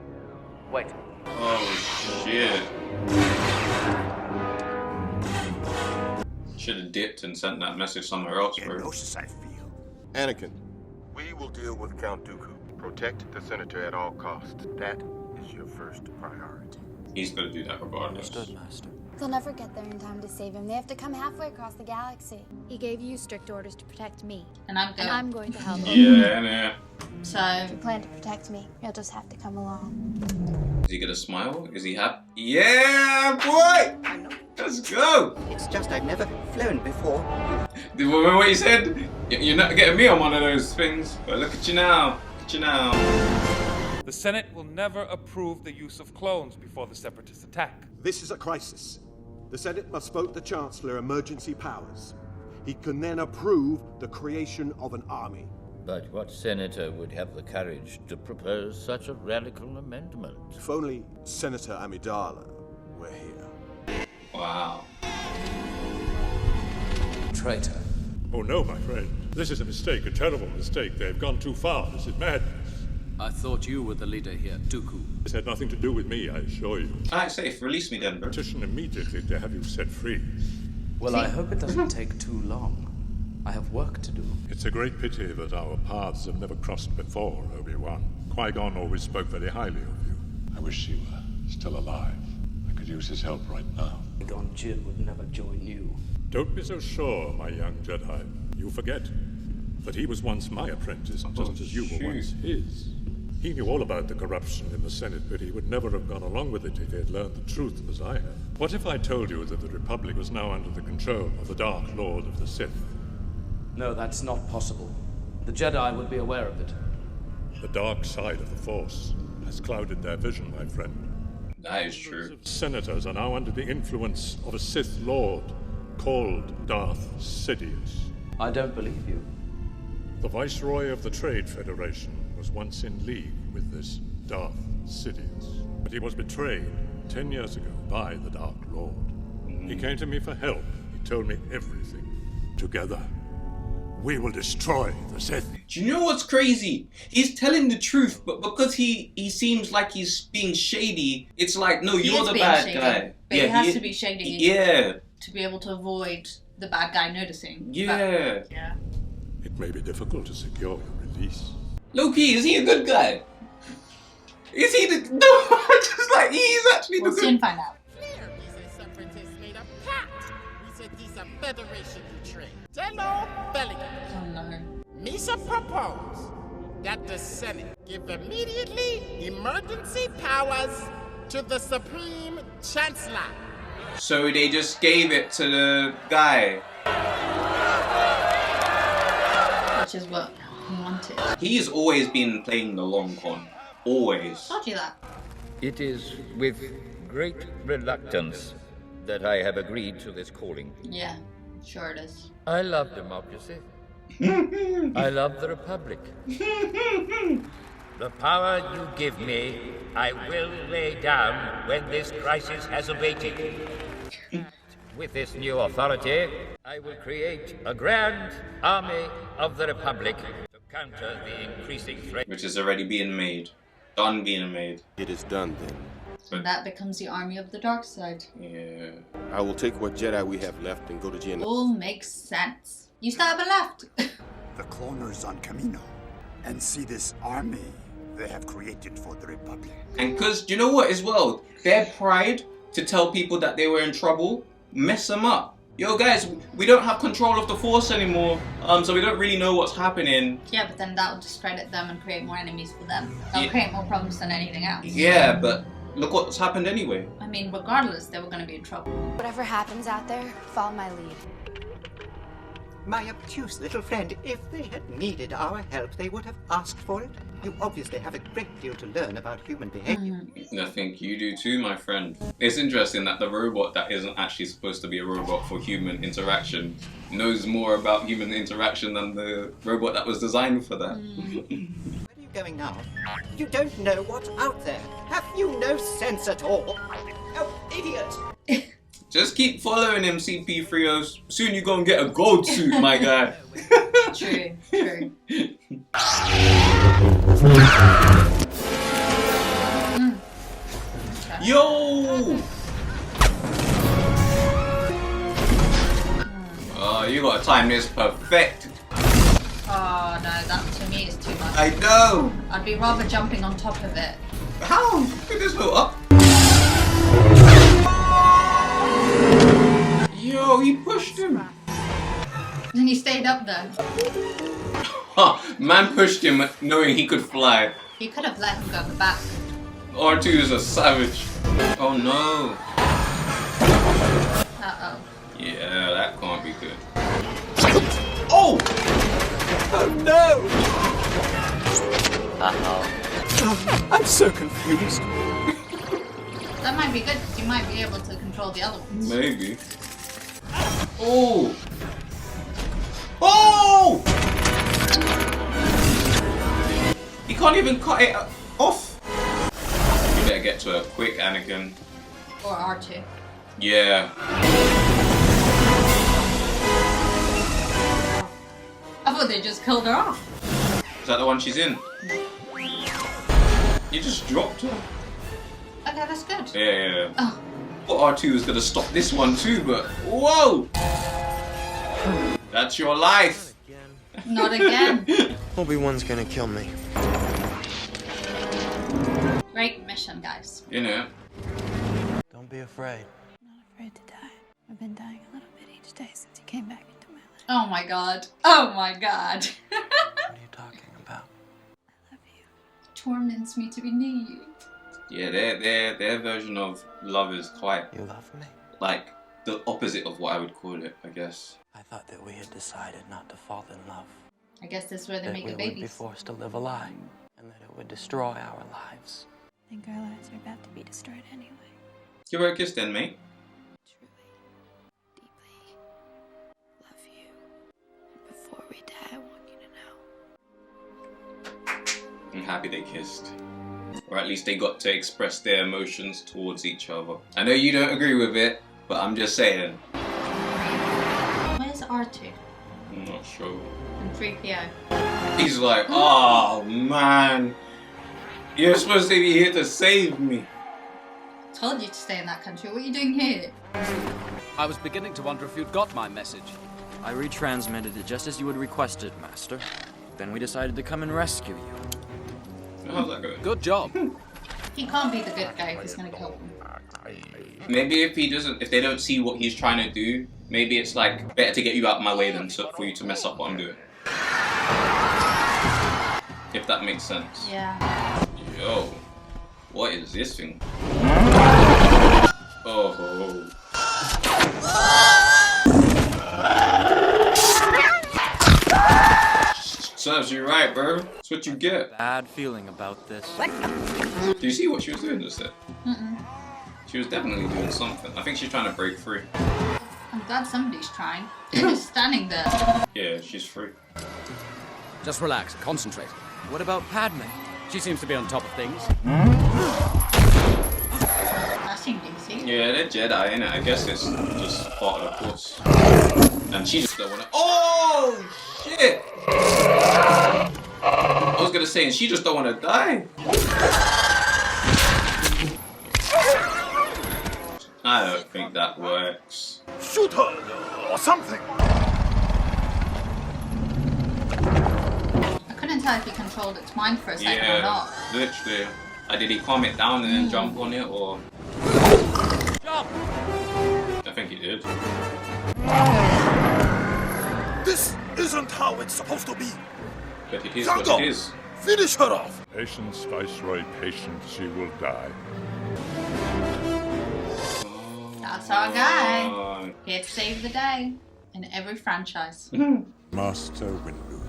Wait. Oh, shit. Should have dipped and sent that message somewhere else, bro. Geonosis, I feel. Anakin, we will deal with Count Dooku. Protect the Senator at all costs. That is your first priority. He's gonna do that regardless. Understood, Master. They'll never get there in time to save him. They have to come halfway across the galaxy. He gave you strict orders to protect me. And I'm going to help. Yeah. So... If you plan to protect me, you'll just have to come along. Is he gonna smile? Is he happy? Yeah, boy! Let's go! It's just I've never flown before. Remember what you said? You're not getting me on one of those things. But look at you now. Look at you now. The Senate will never approve the use of clones before the Separatist attack. This is a crisis. The Senate must vote the Chancellor emergency powers. He can then approve the creation of an army. But what senator would have the courage to propose such a radical amendment? If only Senator Amidala were here. Wow. Traitor. Oh no, my friend. This is a mistake, a terrible mistake. They've gone too far. This is madness. I thought you were the leader here, Dooku. This had nothing to do with me, I assure you. Alright, safe. Release me then, bro. Petition immediately to have you set free. Well, I hope it doesn't take too long. I have work to do. It's a great pity that our paths have never crossed before, Obi-Wan. Qui-Gon always spoke very highly of you. I wish he were still alive. I could use his help right now. Qui-Gon Jinn would never join you. Don't be so sure, my young Jedi. You forget that he was once my apprentice, just as you were once his. He knew all about the corruption in the Senate, but he would never have gone along with it if he had learned the truth as I have. What if I told you that the Republic was now under the control of the Dark Lord of the Sith? No, that's not possible. The Jedi would be aware of it. The dark side of the Force has clouded their vision, my friend. That is true. Senators are now under the influence of a Sith Lord called Darth Sidious. I don't believe you. The Viceroy of the Trade Federation was once in league with this Darth Sidious. But he was betrayed 10 years ago by the Dark Lord. He came to me for help. He told me everything. Together, we will destroy the Sith. Do you know what's crazy? He's telling the truth, but because he seems like he's being shady, it's like, no, you're the bad guy. But he has to be shady to be able to avoid the bad guy noticing. Yeah. Yeah. It may be difficult to secure your release. Low-key, is he a good guy? Is he the... No, just like, he's actually the good... We'll soon find out. Federation trade. Hello, Belligan. Oh no. Misa propose that the Senate give immediately emergency powers to the Supreme Chancellor. So they just gave it to the guy. Which is what he wanted. He's always been playing the long con. Always. Told you that. It is with great reluctance that I have agreed to this calling. Yeah, sure it is. I love democracy. I love the Republic. The power you give me, I will lay down when this crisis has abated. With this new authority, I will create a grand army of the Republic to counter the increasing threat. Which is already being made. Done being made. It is done then. And that becomes the army of the dark side. Yeah. I will take what Jedi we have left and go to Geonosis. All makes sense. You still haven't left. The cloners on Kamio and see this army they have created for the Republic. And because, do you know what as well? Their pride to tell people that they were in trouble, mess them up. yo guys, we don't have control of the Force anymore, so we don't really know what's happening. Yeah, but then that will discredit them and create more enemies for them. That'll create more problems than anything else. Yeah, but look what's happened anyway. I mean, regardless, they were going to be in trouble. Whatever happens out there, follow my lead. My obtuse little friend, if they had needed our help, they would have asked for it. You obviously have a great deal to learn about human behavior. I think you do too, my friend. It's interesting that the robot that isn't actually supposed to be a robot for human interaction knows more about human interaction than the robot that was designed for that. Where are you going now? You don't know what's out there. Have you no sense at all? Oh, idiot! Just keep following him, CP3O. Soon you gonna get a gold suit, my guy. True, true. Yo! Oh, you gotta time this perfect. Oh no, that to me is too much. I know! I'd be rather jumping on top of it. How? Could this go up? Yo, he pushed him. And he stayed up there. Huh, man pushed him knowing he could fly. He could have let him go back. R2 is a savage. Oh no. Uh-oh. Yeah, that can't be good. Oh! Oh no! Uh-oh. I'm so confused. That might be good because you might be able to control the other ones. Maybe. Oh! Oh! You can't even cut it off. You better get to it quick, Anakin. Or R2. Yeah. I thought they just killed her off. Is that the one she's in? You just dropped her. Okay, that's good. Yeah. Oh. Well, R2 was gonna stop this one too, but whoa! That's your life. Not again. Obi-Wan's gonna kill me. Great mission, guys. You know. Don't be afraid. I'm not afraid to die. I've been dying a little bit each day since you came back into my life. Oh my god. Oh my god. What are you talking about? I love you. Torments me to be near you. Yeah, their version of love is quite You love me? like the opposite of what I would call it, I guess. I thought that we had decided not to fall in love. I guess this is where they That make we the would be babies. forced to live a lie, and that it would destroy our lives. I think our lives are about to be destroyed anyway. Give her a kiss then, mate. Love you. And before we die, I want you to know. I'm happy they kissed. Or at least they got to express their emotions towards each other. I know you don't agree with it, but I'm just saying. Where's R2? I'm not sure. And 3PO. He's like, oh man, you're supposed to be here to save me. Told you to stay in that country. What are you doing here? I was beginning to wonder if you'd got my message. I retransmitted it just as you had requested, Master. Then we decided to come and rescue you. How's that going? Good job. He can't be the good guy if he's gonna kill them. Maybe if they don't see what he's trying to do, maybe it's like better to get you out of my way than for you to mess up what I'm doing. If that makes sense. Yeah. Yo, what is this thing? Oh. Serves you right, bro. That's what you get. Bad feeling about this. Do you see what she was doing just there? Mm-mm. She was definitely doing something. I think she's trying to break free. I'm glad somebody's trying. They're just standing there. Yeah, she's free. Just relax, concentrate. What about Padmé? She seems to be on top of things. That seemed easy. Yeah, they're Jedi, innit? I guess it's just part of the course. And she just don't wanna. Oh shit! I was gonna say, and she just don't wanna die. I don't think that works. Shoot her or something. I couldn't tell if he controlled its mind for a second or Yeah, not. literally. Did he calm it down and then jump on it, or? Jump! I think he did. This isn't how it's supposed to be. But it is Jango, what it is. Finish her off. Patience, Viceroy, patience, she will die. That's our guy. Here to save the day in every franchise. Master Windu,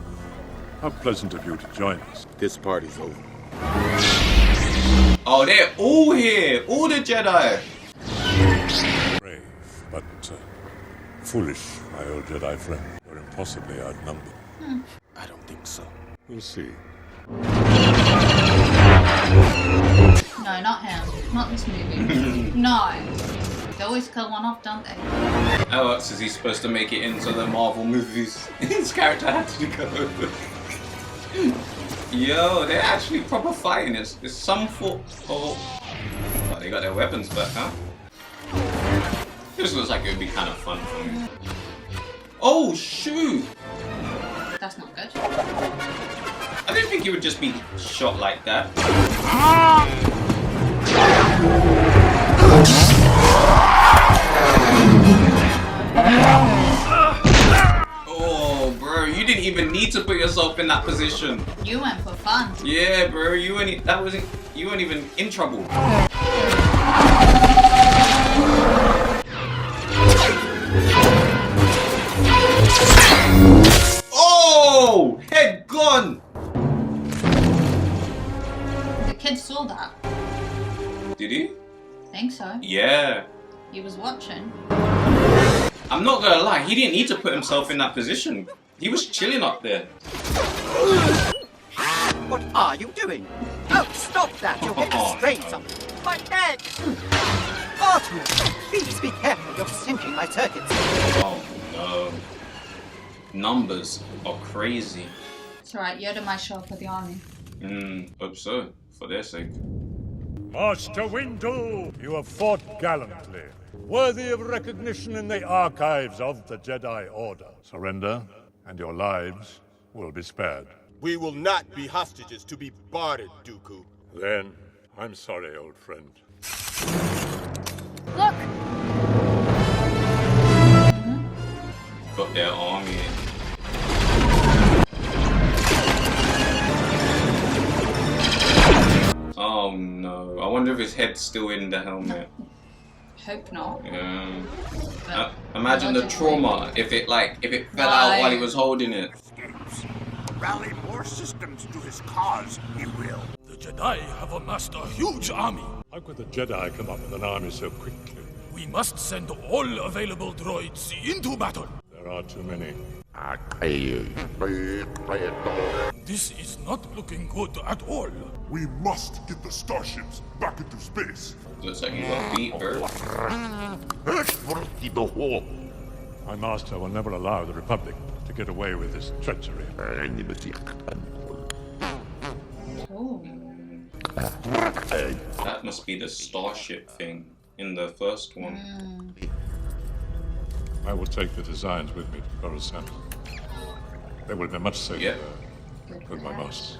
how pleasant of you to join us. This party's over. Oh, they're all here. All the Jedi. Brave, but foolish, my old Jedi friend. You're impossibly outnumbered. I don't think so. We'll see. No, not him. Not this movie. No. They always kill one off, don't they? How else is he supposed to make it into the Marvel movies? His character had to go. Yo, they're actually proper fighting. It's some form of... Oh, they got their weapons back, huh? This looks like it would be kind of fun for me. Oh, shoot! That's not good. I didn't think he would just be shot like that. Oh, bro, you didn't even need to put yourself in that position. You went for fun. Yeah, bro, you weren't even in trouble. Oh, head gone. The kid saw that. Did he? I think so. Yeah. He was watching. I'm not gonna lie, he didn't need to put himself in that position. He was chilling up there. What are you doing? Oh, stop that! You'll get to strain something. My leg! Arthur, please be careful. You're sinking my circuits. Oh no. Numbers are crazy. It's alright, Yoda might show up with the army. Hope so, for their sake. Master Windu, you have fought gallantly, worthy of recognition in the archives of the Jedi Order. Surrender, and your lives will be spared. We will not be hostages to be bartered, Dooku. Then, I'm sorry, old friend. Look! Got their army. Oh no, I wonder if his head's still in the helmet. Hope not. Yeah. Imagine the trauma if it fell out while he was holding it. Rally more systems to his cause, he will. The Jedi have amassed a huge army. How could the Jedi come up with an army so quickly? We must send all available droids into battle. There are too many. This is not looking good at all. We must get the starships back into space. Looks like you got beat, bro. My master will never allow the Republic to get away with this treachery. Ooh. That must be the starship thing in the first one. I will take the designs with me to Coruscant. They will be much safer with my master.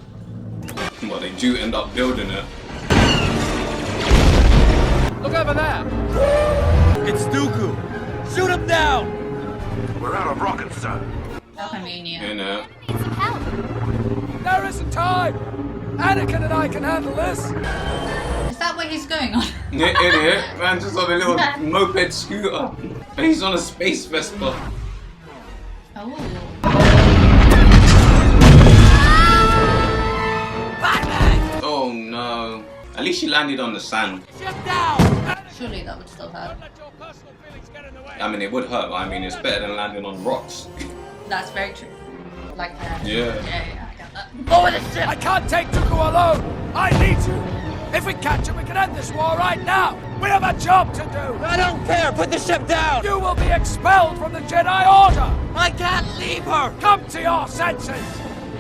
Well, they do end up building it. Look over there! It's Dooku! Shoot him down! We're out of rockets, sir. How convenient. You know. There isn't time! Anakin and I can handle this! Is that what he's going on? In here, man, just on a little moped scooter. And he's on a space Vespa. Oh. Oh no. At least she landed on the sand. Surely that would still hurt. I mean, it would hurt, but I mean, it's better than landing on rocks. That's very true. Like that. Yeah. Yeah, I get that. Over the ship! I can't take Dooku alone! I need you! If we catch him, we can end this war right now! We have a job to do! I don't care! Put the ship down! You will be expelled from the Jedi Order! I can't leave her! Come to your senses!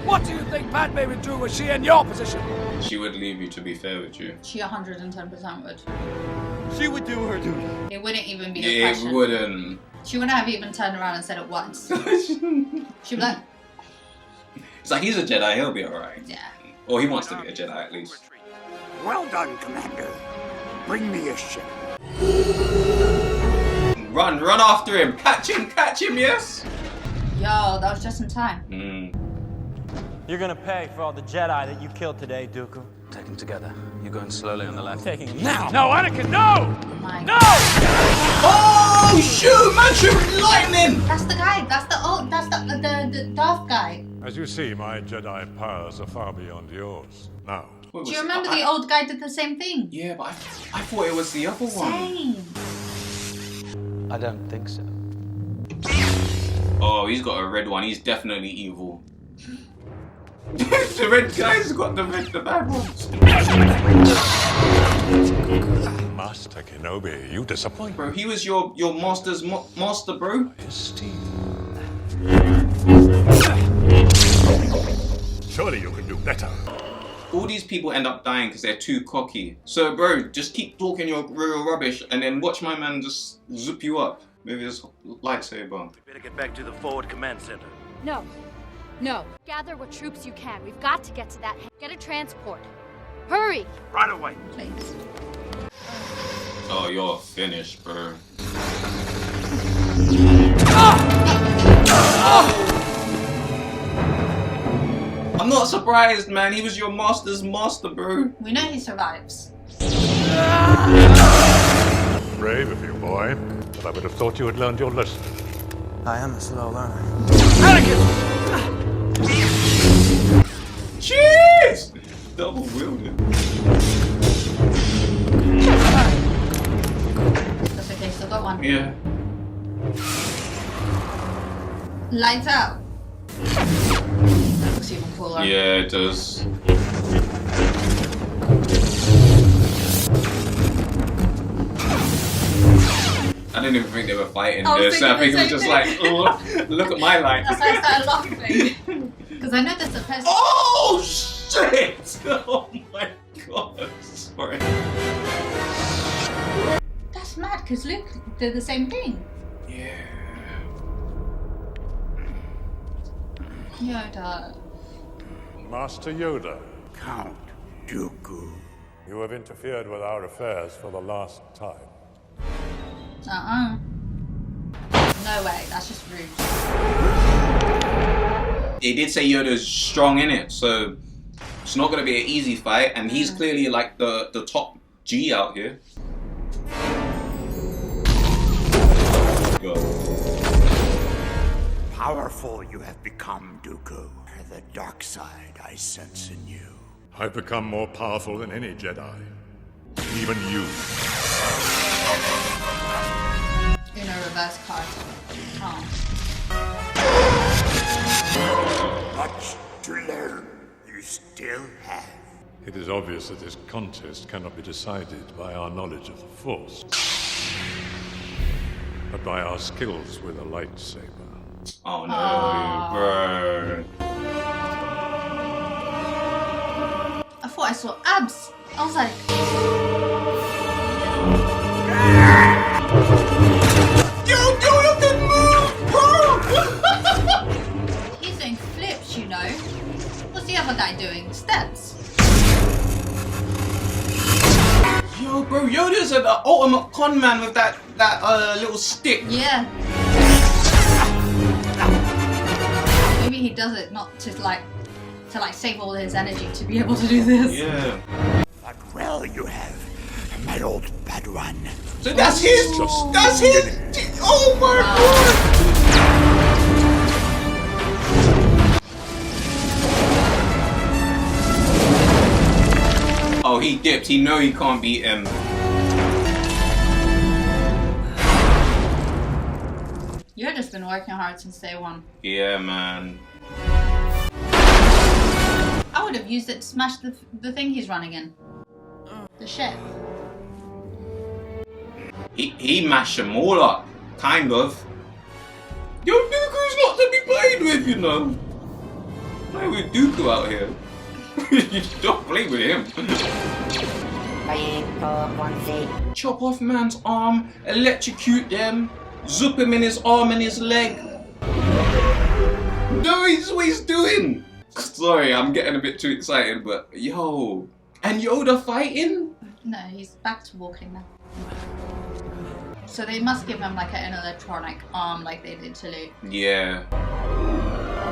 What do you think Padmé would do were she in your position? She would leave you, to be fair with you. She 110% would. She would do her duty. It wouldn't even be a question. It wouldn't. She wouldn't have even turned around and said it once. She'd be like... It's like, he's a Jedi, he'll be alright. Yeah. Or he wants to be a Jedi, at least. Well done, Commander. Bring me a ship. Run after him. Catch him, yes. Yo, that was just in time. You're gonna pay for all the Jedi that you killed today, Dooku. Take them together. You're going slowly on the left. Taking it now. No, Anakin, no! My No! Oh shoot, man! Shoot lightning! That's the guy. That's the Darth guy. As you see, my Jedi powers are far beyond yours. Now. Do you remember the old guy did the same thing? Yeah, but I thought it was the other one. Same. I don't think so. Oh, he's got a red one. He's definitely evil. The red guy's got the bad ones. Master Kenobi, you disappoint. Bro, he was your master's master, bro. Surely you can do better. All these people end up dying because they're too cocky. So, bro, just keep talking your real rubbish and then watch my man just zip you up with his lightsaber. We better get back to the forward command center. No. No. Gather what troops you can. We've got to get to that. Get a transport. Hurry! Right away. Please. Oh, you're finished, bro. I'm not surprised, man. He was your master's master, bro. We know he survives. Brave of you, boy. But I would have thought you had learned your lesson. I am a slow learner. Jeez! Double wielded. That's okay, still got one. Yeah. Lights out. That looks even cooler. Yeah, it does. I didn't even think they were fighting this. I think it was just like, oh, look at my light. That's why I started laughing. Because I know there's a person. Oh shit! Oh my god! Sorry. That's mad because Luke did the same thing. Yeah. Yoda. Master Yoda. Count Dooku. You have interfered with our affairs for the last time. No way, that's just rude. They did say Yoda's strong in it, so it's not going to be an easy fight, and he's clearly like the top G out here. Go. Powerful you have become, Dooku. The dark side I sense in you. I've become more powerful than any Jedi. Even you. In a reverse card. Oh. Much to learn. You still have. It is obvious that this contest cannot be decided by our knowledge of the Force, but by our skills with a lightsaber. Oh no, bro. I thought I saw abs. I was like... Yo, Yoda did move, bro! He's doing flips, you know. What's the other guy doing? Steps. Yo, bro, Yoda's an ultimate con man with that little stick. Yeah. Maybe he does it not to like save all his energy to be able to do this. Yeah. But well you have, my old Padawan. So that's his. That's his. Oh my god. Oh, he dipped. He know he can't beat him. You've just been working hard since day one. Yeah, man. I would have used it to smash the thing he's running in. The ship. He mashed them all up, kind of. Yo, Dooku's not to be played with, you know. Play with Dooku out here. You don't play with him. Chop off man's arm, electrocute them, zip him in his arm and his leg. No, he's what he's doing. Sorry, I'm getting a bit too excited, but yo. And Yoda fighting? No, he's back to walking now. So they must give him like an electronic arm like they did to Luke. Yeah.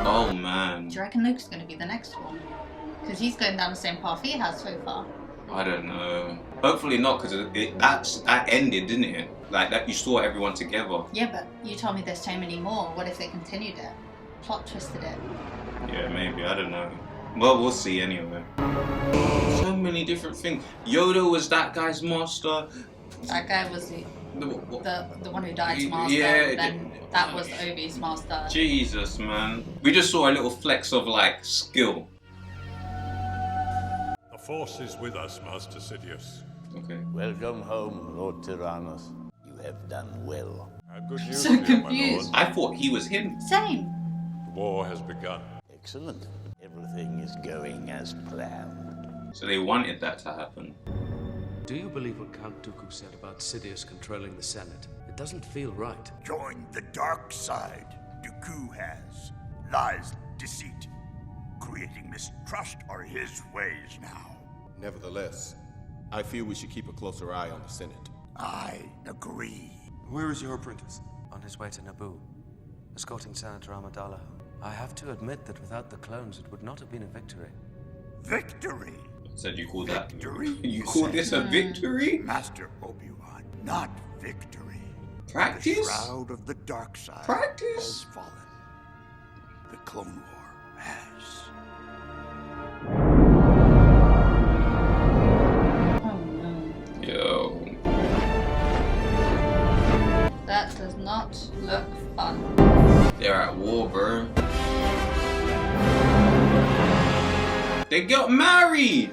Oh man. Do you reckon Luke's going to be the next one? Because he's going down the same path he has so far. I don't know. Hopefully not, because that ended, didn't it? Like that, you saw everyone together. Yeah, but you told me there's so many more. What if they continued it? Plot twisted it. Yeah, maybe. I don't know. Well, we'll see anyway. So many different things. Yoda was that guy's master. That guy was the one who died's master. Yeah. Then that was Obi's master. Jesus, man. We just saw a little flex of like skill. The Force is with us, Master Sidious. Okay. Welcome home, Lord Tyrannus. You have done well. I have good news So for you, my confused. lord. I thought he was him. Same. The war has begun. Excellent. Everything is going as planned. So they wanted that to happen. Do you believe what Count Dooku said about Sidious controlling the Senate? It doesn't feel right. Join the dark side. Dooku has. Lies, deceit. Creating mistrust are his ways now. Nevertheless, I feel we should keep a closer eye on the Senate. I agree. Where is your apprentice? On his way to Naboo, escorting Senator Amidala. I have to admit that without the clones, it would not have been a victory. Victory? Said you call that Victory? You call this a victory? Master Obi-Wan, not victory. Practice? The shroud of the dark side Practice? has fallen. The Clone War has. Yo. That does not look fun. They're at war, bro. They got married!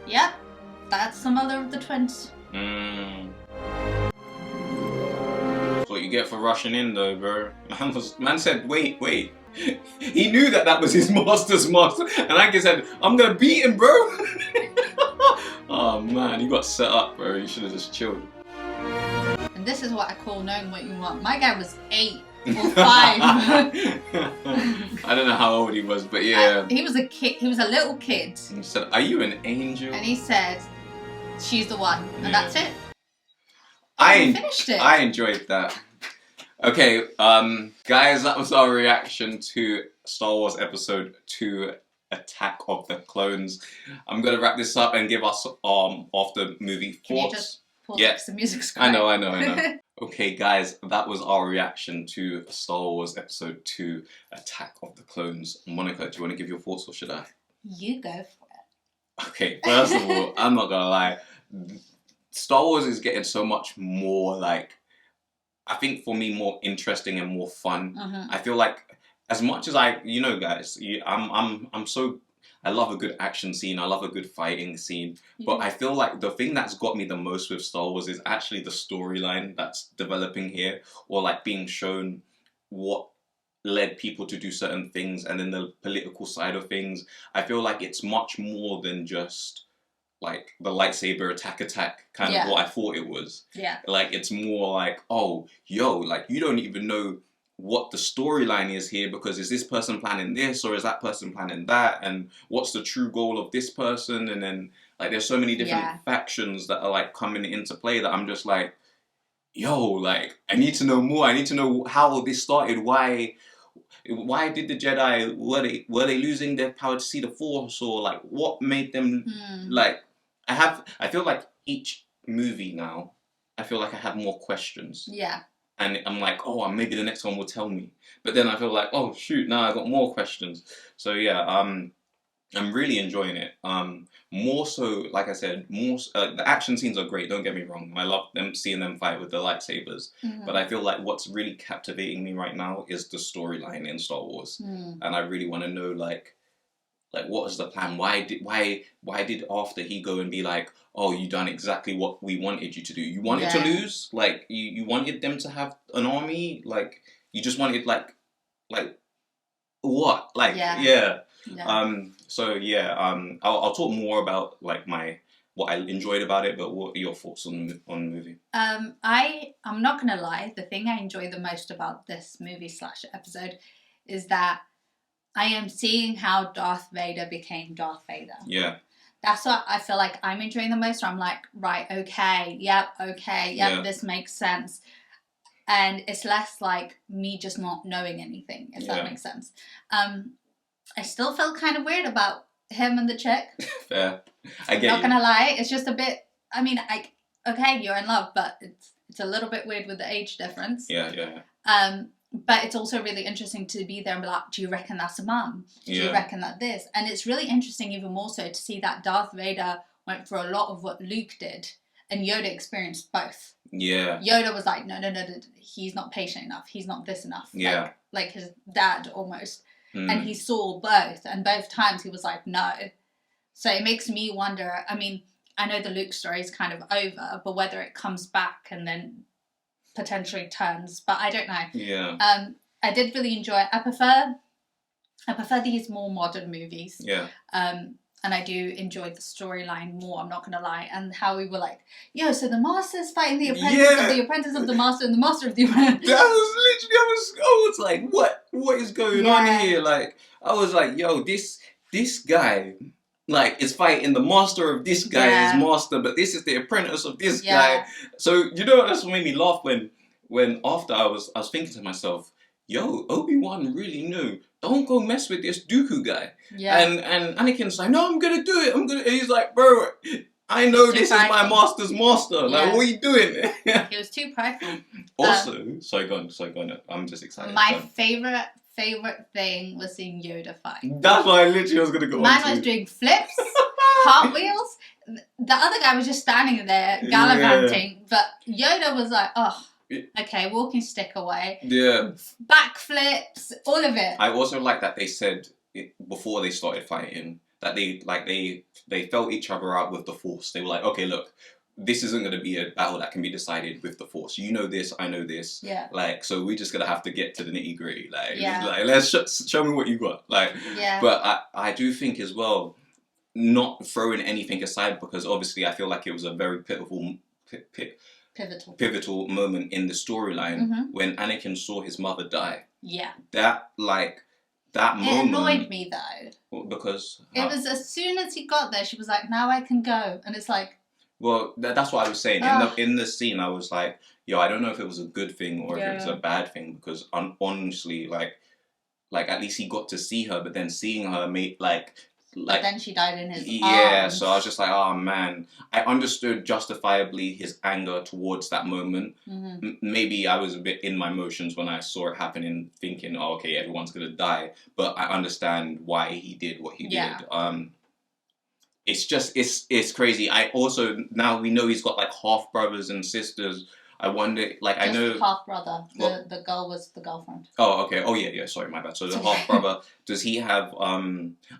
Yep. That's the mother of the twins. That's what you get for rushing in though, bro. Man said, wait. He knew that was his master's master. And Anakin said, I'm gonna beat him, bro. Oh man, he got set up, bro. You should have just chilled. And this is what I call knowing what you want. My guy was 8 or 5. I don't know how old he was, but yeah. He was a kid. He was a little kid. He said, are you an angel? And he said, she's the one. And Yeah. that's it. I finished it. I enjoyed that. Okay, guys, that was our reaction to Star Wars Episode 2, Attack of the Clones. I'm gonna wrap this up and give us after movie Can you thoughts. just pause Yeah. because the music's I great. know. Okay, guys, that was our reaction to Star Wars Episode 2, Attack of the Clones. Monica, do you want to give your thoughts or should I? You go for it. Okay, first of all, I'm not gonna lie. Star Wars is getting so much more like, I think for me, more interesting and more fun. I feel like as much as guys, I love a good action scene. I love a good fighting scene. But I feel like the thing that's got me the most with Star Wars is actually the storyline that's developing here, or like being shown what led people to do certain things, and then the political side of things. I feel like it's much more than just like the lightsaber attack kind of what I thought it was. Yeah. Like it's more like, oh, yo, like you don't even know what the storyline is here, because is this person planning this or is that person planning that, and what's the true goal of this person? And then like there's so many different factions that are like coming into play that I'm just like, yo, like I need to know more. I need to know how this started. Why did the Jedi, were they losing their power to see the Force, or like what made them like I feel like each movie now, I feel like I have more questions. Yeah. And I'm like, oh, maybe the next one will tell me. But then I feel like, oh shoot, now I got more questions. So yeah, I'm really enjoying it. More so, like I said, the action scenes are great. Don't get me wrong. I love seeing them fight with the lightsabers. But I feel like what's really captivating me right now is the storyline in Star Wars, and I really want to know like what is the plan? Why did after he go and be like, oh, you done exactly what we wanted you to do? You wanted to lose? Like you wanted them to have an army? Like you just wanted like what? Like So I'll talk more about like what I enjoyed about it, but what are your thoughts on the movie? I'm not gonna lie, the thing I enjoy the most about this movie / episode is that I am seeing how Darth Vader became Darth Vader. Yeah. That's what I feel like I'm enjoying the most. Where I'm like, right, okay, yep, this makes sense. And it's less like me just not knowing anything, if that makes sense. I still feel kind of weird about him and the chick. Fair. I'm not gonna lie, it's just a bit. I mean, okay, you're in love, but it's a little bit weird with the age difference. Yeah. But it's also really interesting to be there and be like, do you reckon that's a mum? Do you reckon that this? And it's really interesting, even more so, to see that Darth Vader went through a lot of what Luke did, and Yoda experienced both. Yeah. Yoda was like, no, he's not patient enough. He's not this enough. Yeah. Like his dad almost. And he saw both, and both times he was like, no. So it makes me wonder, I mean, I know the Luke story is kind of over, but whether it comes back and then potentially turns, but I don't know. Yeah. I did really enjoy it. I prefer these more modern movies. Yeah. And I do enjoy the storyline more, I'm not going to lie. And how we were like, yo, so the master's fighting the apprentice of the apprentice of the master and the master of the apprentice. That was literally, I was like, what is going on here? Like, I was like, yo, this guy, like, is fighting the master of this guy's master, but this is the apprentice of this guy. So, you know, that's what made me laugh when after I was thinking to myself, yo, Obi-Wan really knew, don't go mess with this Dooku guy. Yeah. And Anakin's like, no, I'm gonna do it. And he's like, bro, I know this is my master's master. Like, what are you doing? He was too prideful. Also, sorry, go on. I'm just excited. My favorite thing was seeing Yoda fight. That's what I literally was gonna go on to. Man was doing flips, cartwheels. The other guy was just standing there gallivanting, but Yoda was like, oh, okay, walking stick away. Yeah. Backflips, all of it. I also like that they said before they started fighting that they felt each other out with the Force. They were like, okay, look, this isn't going to be a battle that can be decided with the Force. You know this, I know this. Yeah. Like, so we're just going to have to get to the nitty gritty. Like, let's show me what you got. Like, but I do think as well, not throwing anything aside, because obviously I feel like it was a very pivotal moment in the storyline when Anakin saw his mother die. Yeah. That moment. It annoyed me though. Because it was as soon as he got there, she was like, "Now I can go," and it's like. Well, that's what I was saying. In the scene, I was like, yo, I don't know if it was a good thing or if it was a bad thing, because honestly, like at least he got to see her, but then seeing her made but then she died in his arms. So I was just like, oh man. I understood justifiably his anger towards that moment. Maybe I was a bit in my emotions when I saw it happening, thinking, oh, okay, everyone's gonna die. But I understand why he did what he did. It's just, it's crazy. I also, now we know he's got like half brothers and sisters. I wonder, like, just I know... half brother. The girl was the girlfriend. Oh, okay. Oh, yeah, sorry, my bad. So the half brother, does he have, I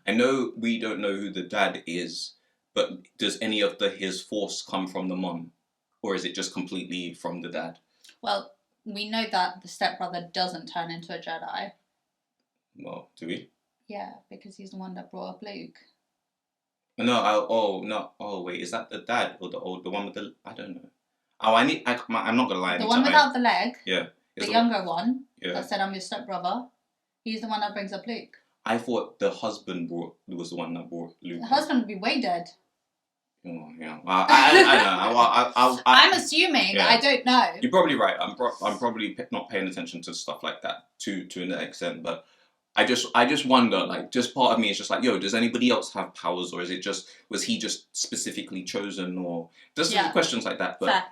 know we don't know who the dad is, but does any of his force come from the mom? Or is it just completely from the dad? Well, we know that the stepbrother doesn't turn into a Jedi. Well, do we? Yeah, because he's the one that brought up Luke. No, wait, is that the dad or the one with the, I don't know. Oh, I'm not gonna lie. The one without the leg. Yeah. The younger one. Yeah. That said, I'm your stepbrother. He's the one that brings up Luke. I thought the husband was the one that brought Luke. The husband would be way dead. Oh, yeah. I know. I'm assuming. Yeah. I don't know. You're probably right. I'm probably not paying attention to stuff like that to an extent, but I just wonder, like, just part of me is just like, yo, does anybody else have powers, or is it just, was he just specifically chosen, or just questions like that, but. Fair.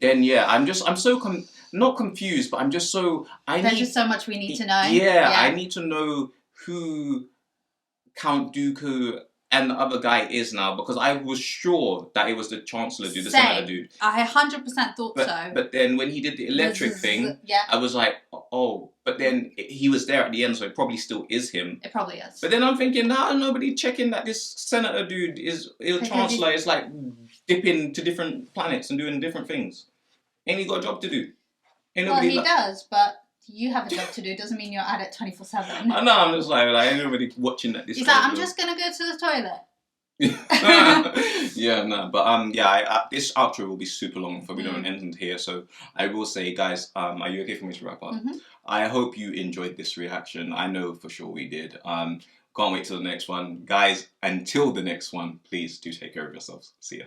Then I'm so not confused, but I'm just so there's just so much we need to know. Yeah, I need to know who Count Dooku and the other guy is now, because I was sure that it was the Chancellor dude, the Senator dude. I 100% thought so. But then when he did the electric thing, I was like, oh, but then he was there at the end, so it probably still is him. It probably is. But then I'm thinking, nobody checking that this Senator dude is Chancellor is like dipping to different planets and doing different things. Ain't he got a job to do? Well, he does, but you have a job to do. Doesn't mean you're at it 24/7. I know, I'm just like ain't nobody watching that. He's like, I'm just gonna go to the toilet. But this outro will be super long, for we don't end here. So I will say, guys, are you okay for me to wrap up? I hope you enjoyed this reaction. I know for sure we did. Can't wait till the next one. Guys, until the next one, please do take care of yourselves. See ya.